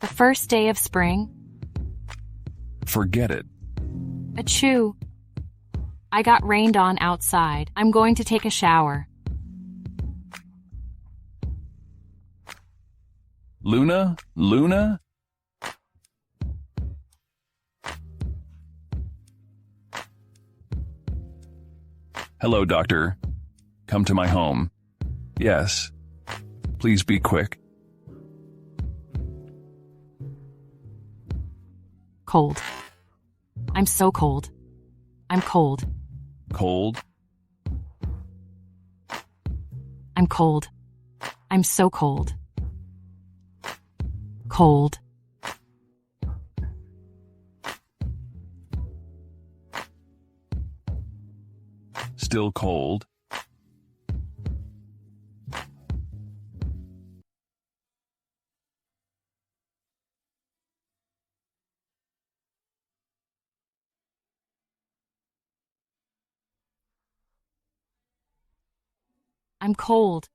the first day of spring. Forget it. Achoo. I got rained on outside. I'm going to take a shower. Luna? Luna? Hello, doctor. Come to my home. Yes. Please be quick. Cold. I'm so cold. I'm cold. Cold? I'm cold. I'm so cold. Cold. Still cold. I'm cold.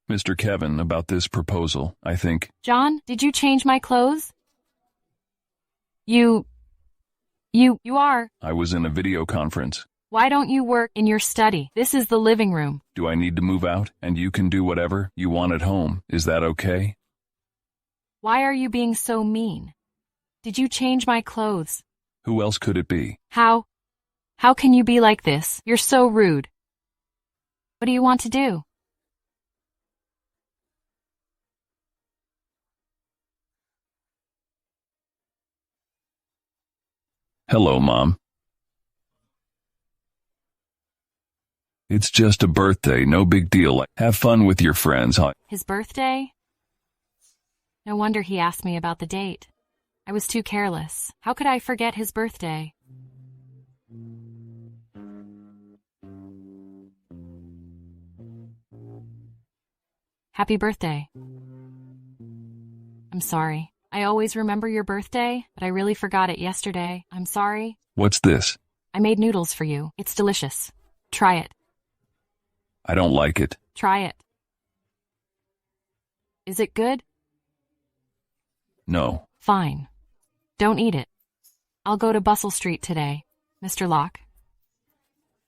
Mr. Kevin, about this proposal, I think. John, did you change my clothes? You are. I was in a video conference. Why don't you work in your study? This is the living room. Do I need to move out and you can do whatever you want at home? Is that okay? Why are you being so mean? Did you change my clothes? Who else could it be? How can you be like this? You're so rude. What do you want to do? Hello, Mom. It's just a birthday, no big deal. Have fun with your friends, huh? His birthday? No wonder he asked me about the date. I was too careless. How could I forget his birthday? Happy birthday. I'm sorry. I always remember your birthday, but I really forgot it yesterday. I'm sorry. What's this? I made noodles for you. It's delicious. Try it. I don't like it. Try it. Is it good? No. Fine. Don't eat it. I'll go to Bustle Street today, Mr. Locke.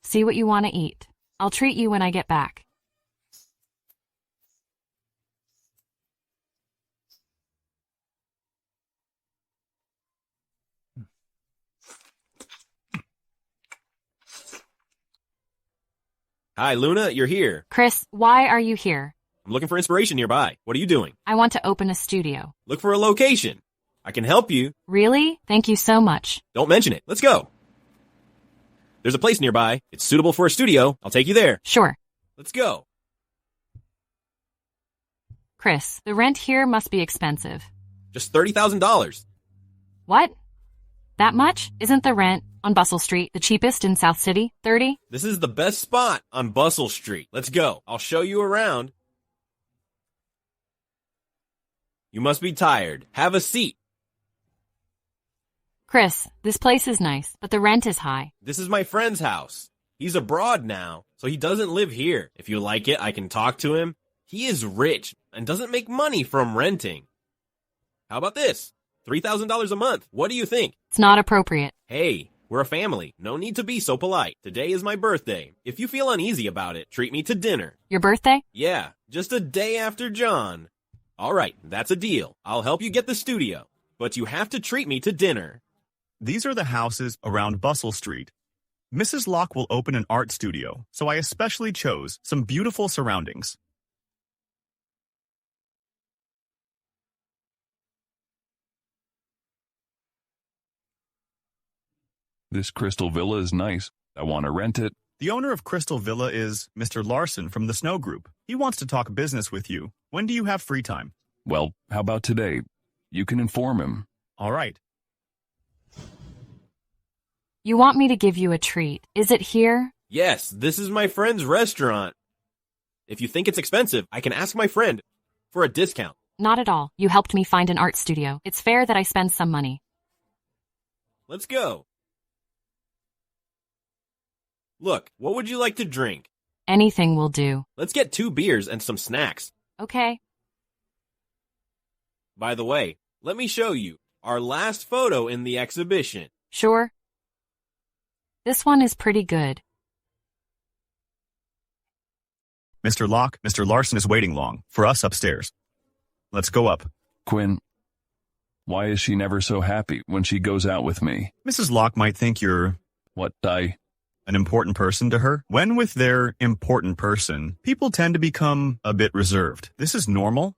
See what you want to eat. I'll treat you when I get back. Hi, Luna, you're here. Chris, why are you here? I'm looking for inspiration nearby. What are you doing? I want to open a studio. Look for a location. I can help you. Really? Thank you so much. Don't mention it. Let's go. There's a place nearby. It's suitable for a studio. I'll take you there. Sure. Let's go. Chris, the rent here must be expensive. Just $30,000. What? That much? Isn't the rent on Bustle Street the cheapest in South City? 30? This is the best spot on Bustle Street. Let's go. I'll show you around. You must be tired. Have a seat. Chris, this place is nice, but the rent is high. This is my friend's house. He's abroad now, so he doesn't live here. If you like it, I can talk to him. He is rich and doesn't make money from renting. How about this? $3,000 a month. What do you think? It's not appropriate. Hey, we're a family. No need to be so polite. Today is my birthday. If you feel uneasy about it, treat me to dinner. Your birthday? Yeah, just a day after John. All right, that's a deal. I'll help you get the studio, but you have to treat me to dinner. These are the houses around Bustle Street. Mrs. Locke will open an art studio, so I especially chose some beautiful surroundings. This Crystal Villa is nice. I want to rent it. The owner of Crystal Villa is Mr. Larson from the Snow Group. He wants to talk business with you. When do you have free time? Well, how about today? You can inform him. All right. You want me to give you a treat. Is it here? Yes, this is my friend's restaurant. If you think it's expensive, I can ask my friend for a discount. Not at all. You helped me find an art studio. It's fair that I spend some money. Let's go. Look, what would you like to drink? Anything will do. Let's get 2 beers and some snacks. Okay. By the way, let me show you our last photo in the exhibition. Sure. This one is pretty good. Mr. Locke, Mr. Larson is waiting long for us upstairs. Let's go up. Quinn, why is she never so happy when she goes out with me? Mrs. Locke might think you're... What, an important person to her. When with their important person, people tend to become a bit reserved. This is normal.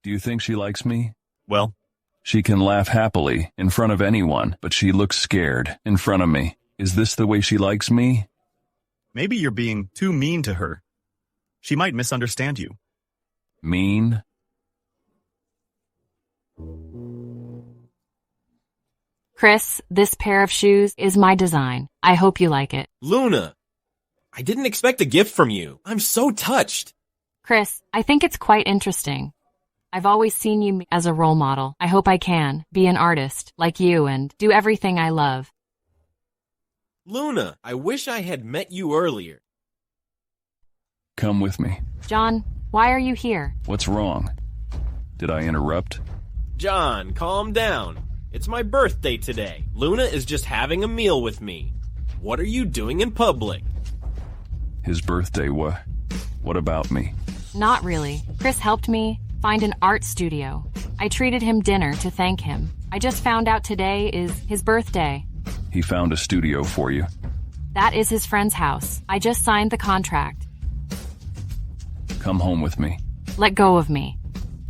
Do you think she likes me? Well, she can laugh happily in front of anyone, but she looks scared in front of me. Is this the way she likes me? Maybe you're being too mean to her. She might misunderstand you. Mean? Chris, this pair of shoes is my design. I hope you like it. Luna, I didn't expect a gift from you. I'm so touched. Chris, I think it's quite interesting. I've always seen you as a role model. I hope I can be an artist like you and do everything I love. Luna, I wish I had met you earlier. Come with me. John, why are you here? What's wrong? Did I interrupt? John, calm down. It's my birthday today. Luna is just having a meal with me. What are you doing in public? His birthday, what about me? Not really. Chris helped me find an art studio. I treated him dinner to thank him. I just found out today is his birthday. He found a studio for you. That is his friend's house. I just signed the contract. Come home with me. Let go of me.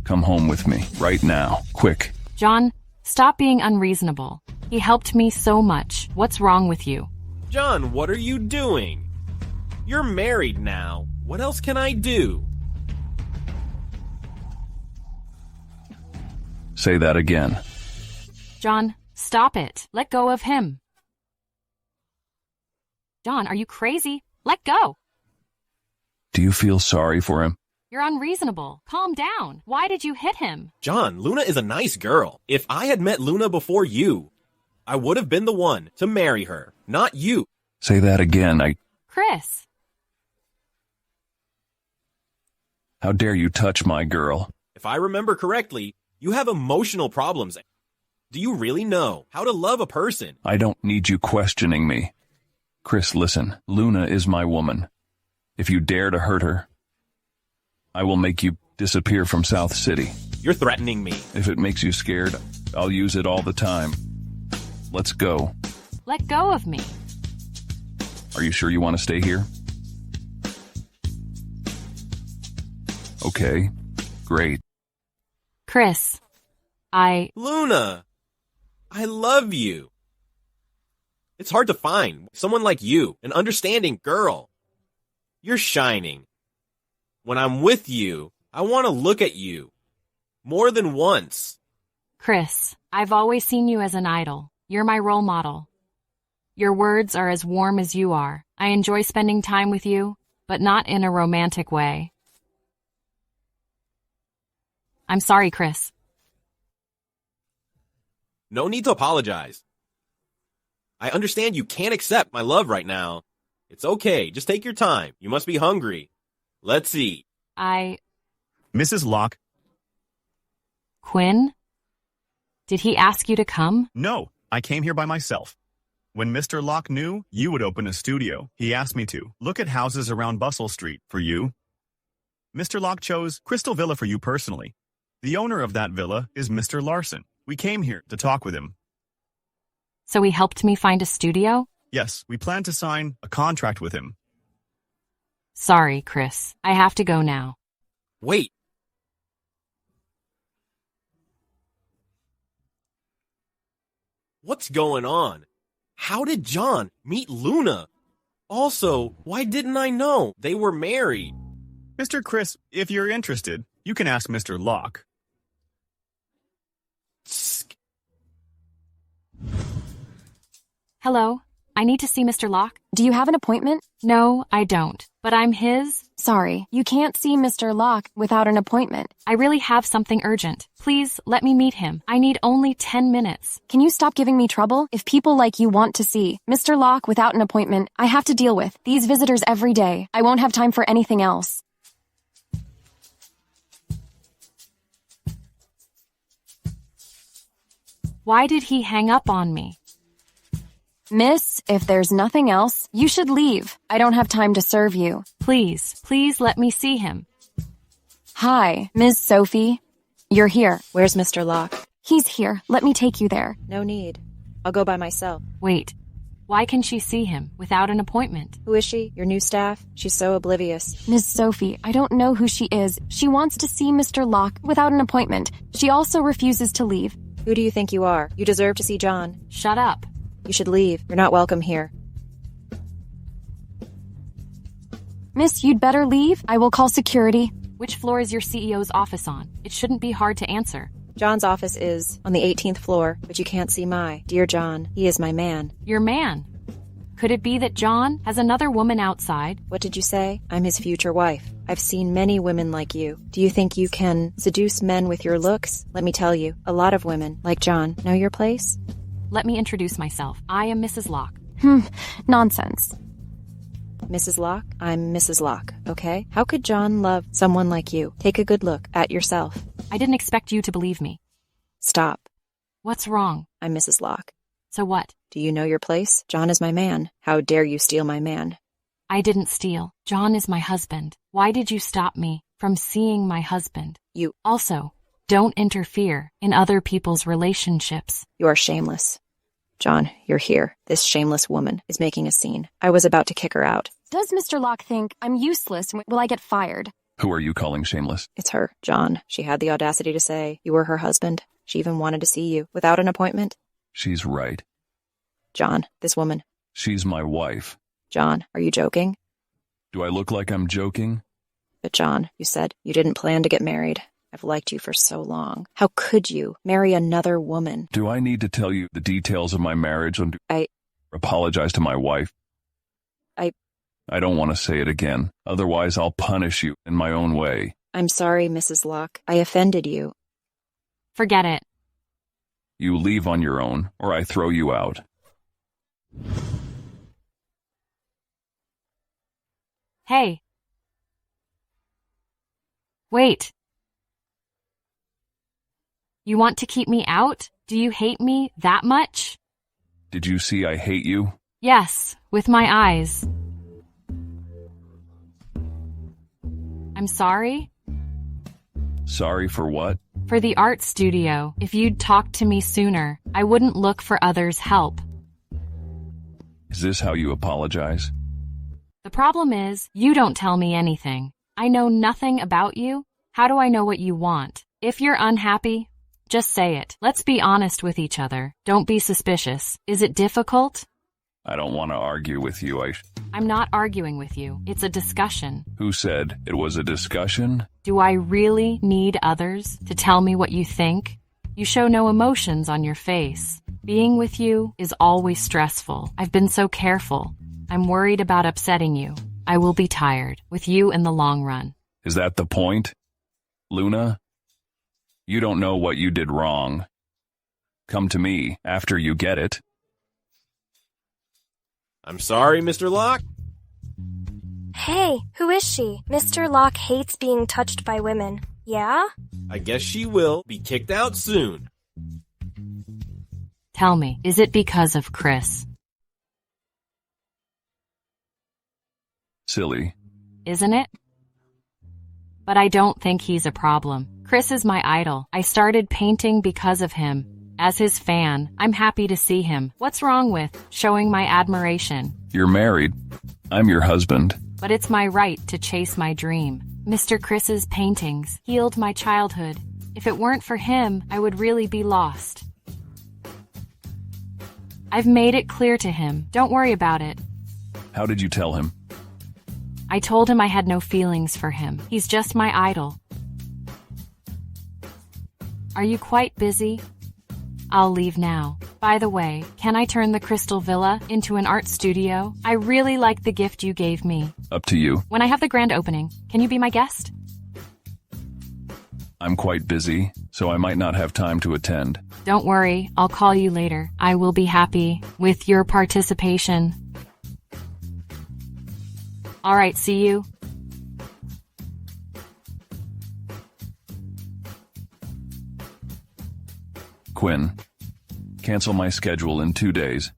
Come home with me, right now, quick. John, stop being unreasonable. He helped me so much. What's wrong with you? John, what are you doing? You're married now. What else can I do? Say that again. John, stop it. Let go of him. John, are you crazy? Let go. Do you feel sorry for him? You're unreasonable. Calm down. Why did you hit him? John, Luna is a nice girl. If I had met Luna before you, I would have been the one to marry her, not you. Say that again. Chris. How dare you touch my girl? If I remember correctly, you have emotional problems. Do you really know how to love a person? I don't need you questioning me. Chris, listen. Luna is my woman. If you dare to hurt her, I will make you disappear from South City. You're threatening me. If it makes you scared, I'll use it all the time. Let's go. Let go of me. Are you sure you want to stay here? Okay, great. Chris, Luna, I love you. It's hard to find someone like you, an understanding girl. You're shining. When I'm with you, I want to look at you. More than once. Chris, I've always seen you as an idol. You're my role model. Your words are as warm as you are. I enjoy spending time with you, but not in a romantic way. I'm sorry, Chris. No need to apologize. I understand you can't accept my love right now. It's okay. Just take your time. You must be hungry. Let's eat. Mrs. Locke. Quinn? Did he ask you to come? No, I came here by myself. When Mr. Locke knew you would open a studio, he asked me to look at houses around Bustle Street for you. Mr. Locke chose Crystal Villa for you personally. The owner of that villa is Mr. Larson. We came here to talk with him. So he helped me find a studio? Yes, we plan to sign a contract with him. Sorry, Chris. I have to go now. Wait. What's going on? How did John meet Luna? Also, why didn't I know they were married? Mr. Chris, if you're interested, you can ask Mr. Locke. Hello, I need to see Mr. Locke. Do you have an appointment? No, I don't. But I'm his? Sorry, you can't see Mr. Locke without an appointment. I really have something urgent. Please, let me meet him. I need only 10 minutes. Can you stop giving me trouble? If people like you want to see Mr. Locke without an appointment, I have to deal with these visitors every day. I won't have time for anything else. Why did he hang up on me? Miss, if there's nothing else, you should leave. I don't have time to serve you. Please, please let me see him. Hi, Ms. Sophie. You're here. Where's Mr. Locke? He's here. Let me take you there. No need. I'll go by myself. Wait. Why can she see him without an appointment? Who is she? Your new staff? She's so oblivious. Miss Sophie, I don't know who she is. She wants to see Mr. Locke without an appointment. She also refuses to leave. Who do you think you are? You deserve to see John. Shut up. You should leave. You're not welcome here. Miss, you'd better leave. I will call security. Which floor is your CEO's office on? It shouldn't be hard to answer. John's office is on the 18th floor, but you can't see my. Dear John, he is my man. Your man? Could it be that John has another woman outside? What did you say? I'm his future wife. I've seen many women like you. Do you think you can seduce men with your looks? Let me tell you, a lot of women, like John, know your place. Let me introduce myself. I am Mrs. Locke. Nonsense. Mrs. Locke, I'm Mrs. Locke, okay? How could John love someone like you? Take a good look at yourself. I didn't expect you to believe me. Stop. What's wrong? I'm Mrs. Locke. So what? Do you know your place? John is my man. How dare you steal my man? I didn't steal. John is my husband. Why did you stop me from seeing my husband? You. Also, don't interfere in other people's relationships. You are shameless. John, you're here. This shameless woman is making a scene. I was about to kick her out. Does Mr. Locke think I'm useless? Will I get fired? Who are you calling shameless? It's her, John. She had the audacity to say you were her husband. She even wanted to see you without an appointment. She's right. John, this woman. She's my wife. John, are you joking? Do I look like I'm joking? But John, you said you didn't plan to get married. I've liked you for so long. How could you marry another woman? Do I need to tell you the details of my marriage and apologize to my wife? I don't want to say it again. Otherwise, I'll punish you in my own way. I'm sorry, Mrs. Locke. I offended you. Forget it. You leave on your own, or I throw you out. Hey. Wait. You want to keep me out? Do you hate me that much? Did you see I hate you? Yes, with my eyes. I'm sorry? Sorry for what? For the art studio. If you'd talked to me sooner, I wouldn't look for others' help. Is this how you apologize? The problem is, you don't tell me anything. I know nothing about you. How do I know what you want? If you're unhappy, just say it. Let's be honest with each other. Don't be suspicious. Is it difficult? I don't want to argue with you. I'm not arguing with you. It's a discussion. Who said it was a discussion? Do I really need others to tell me what you think? You show no emotions on your face. Being with you is always stressful. I've been so careful. I'm worried about upsetting you. I will be tired with you in the long run. Is that the point? Luna? You don't know what you did wrong. Come to me after you get it. I'm sorry, Mr. Locke. Hey, who is she? Mr. Locke hates being touched by women. Yeah? I guess she will be kicked out soon. Tell me, is it because of Chris? Silly. Isn't it? But I don't think he's a problem. Chris is my idol. I started painting because of him. As his fan, I'm happy to see him. What's wrong with showing my admiration? You're married. I'm your husband. But it's my right to chase my dream. Mr. Chris's paintings healed my childhood. If it weren't for him, I would really be lost. I've made it clear to him. Don't worry about it. How did you tell him? I told him I had no feelings for him. He's just my idol. Are you quite busy? I'll leave now. By the way, can I turn the Crystal Villa into an art studio? I really like the gift you gave me. Up to you. When I have the grand opening, can you be my guest? I'm quite busy, so I might not have time to attend. Don't worry, I'll call you later. I will be happy with your participation. All right, see you. Quinn, cancel my schedule in 2 days.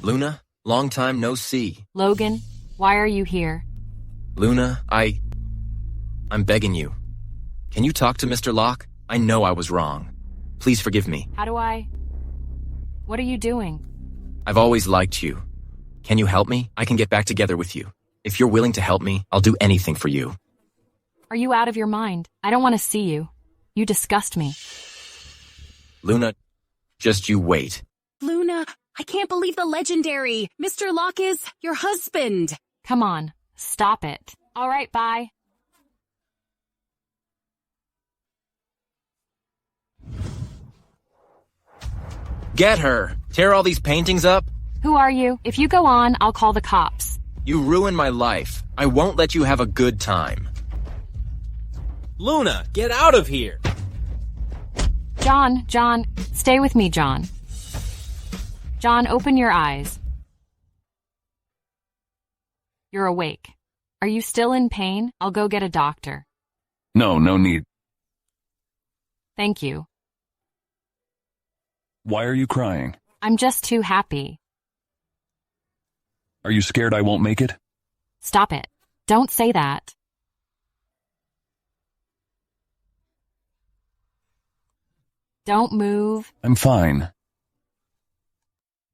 Luna, long time no see. Logan, why are you here? Luna, I'm begging you. Can you talk to Mr. Locke? I know I was wrong. Please forgive me. How do I? What are you doing? I've always liked you. Can you help me? I can get back together with you. If you're willing to help me, I'll do anything for you. Are you out of your mind? I don't want to see you. You disgust me. Luna, just you wait. Luna, I can't believe the legendary Mr. Locke is your husband. Come on, stop it. All right, bye. Get her! Tear all these paintings up? Who are you? If you go on, I'll call the cops. You ruined my life. I won't let you have a good time. Luna, get out of here! John, stay with me, John. John, open your eyes. You're awake. Are you still in pain? I'll go get a doctor. No need. Thank you. Why are you crying? I'm just too happy. Are you scared I won't make it? Stop it. Don't say that. Don't move. I'm fine.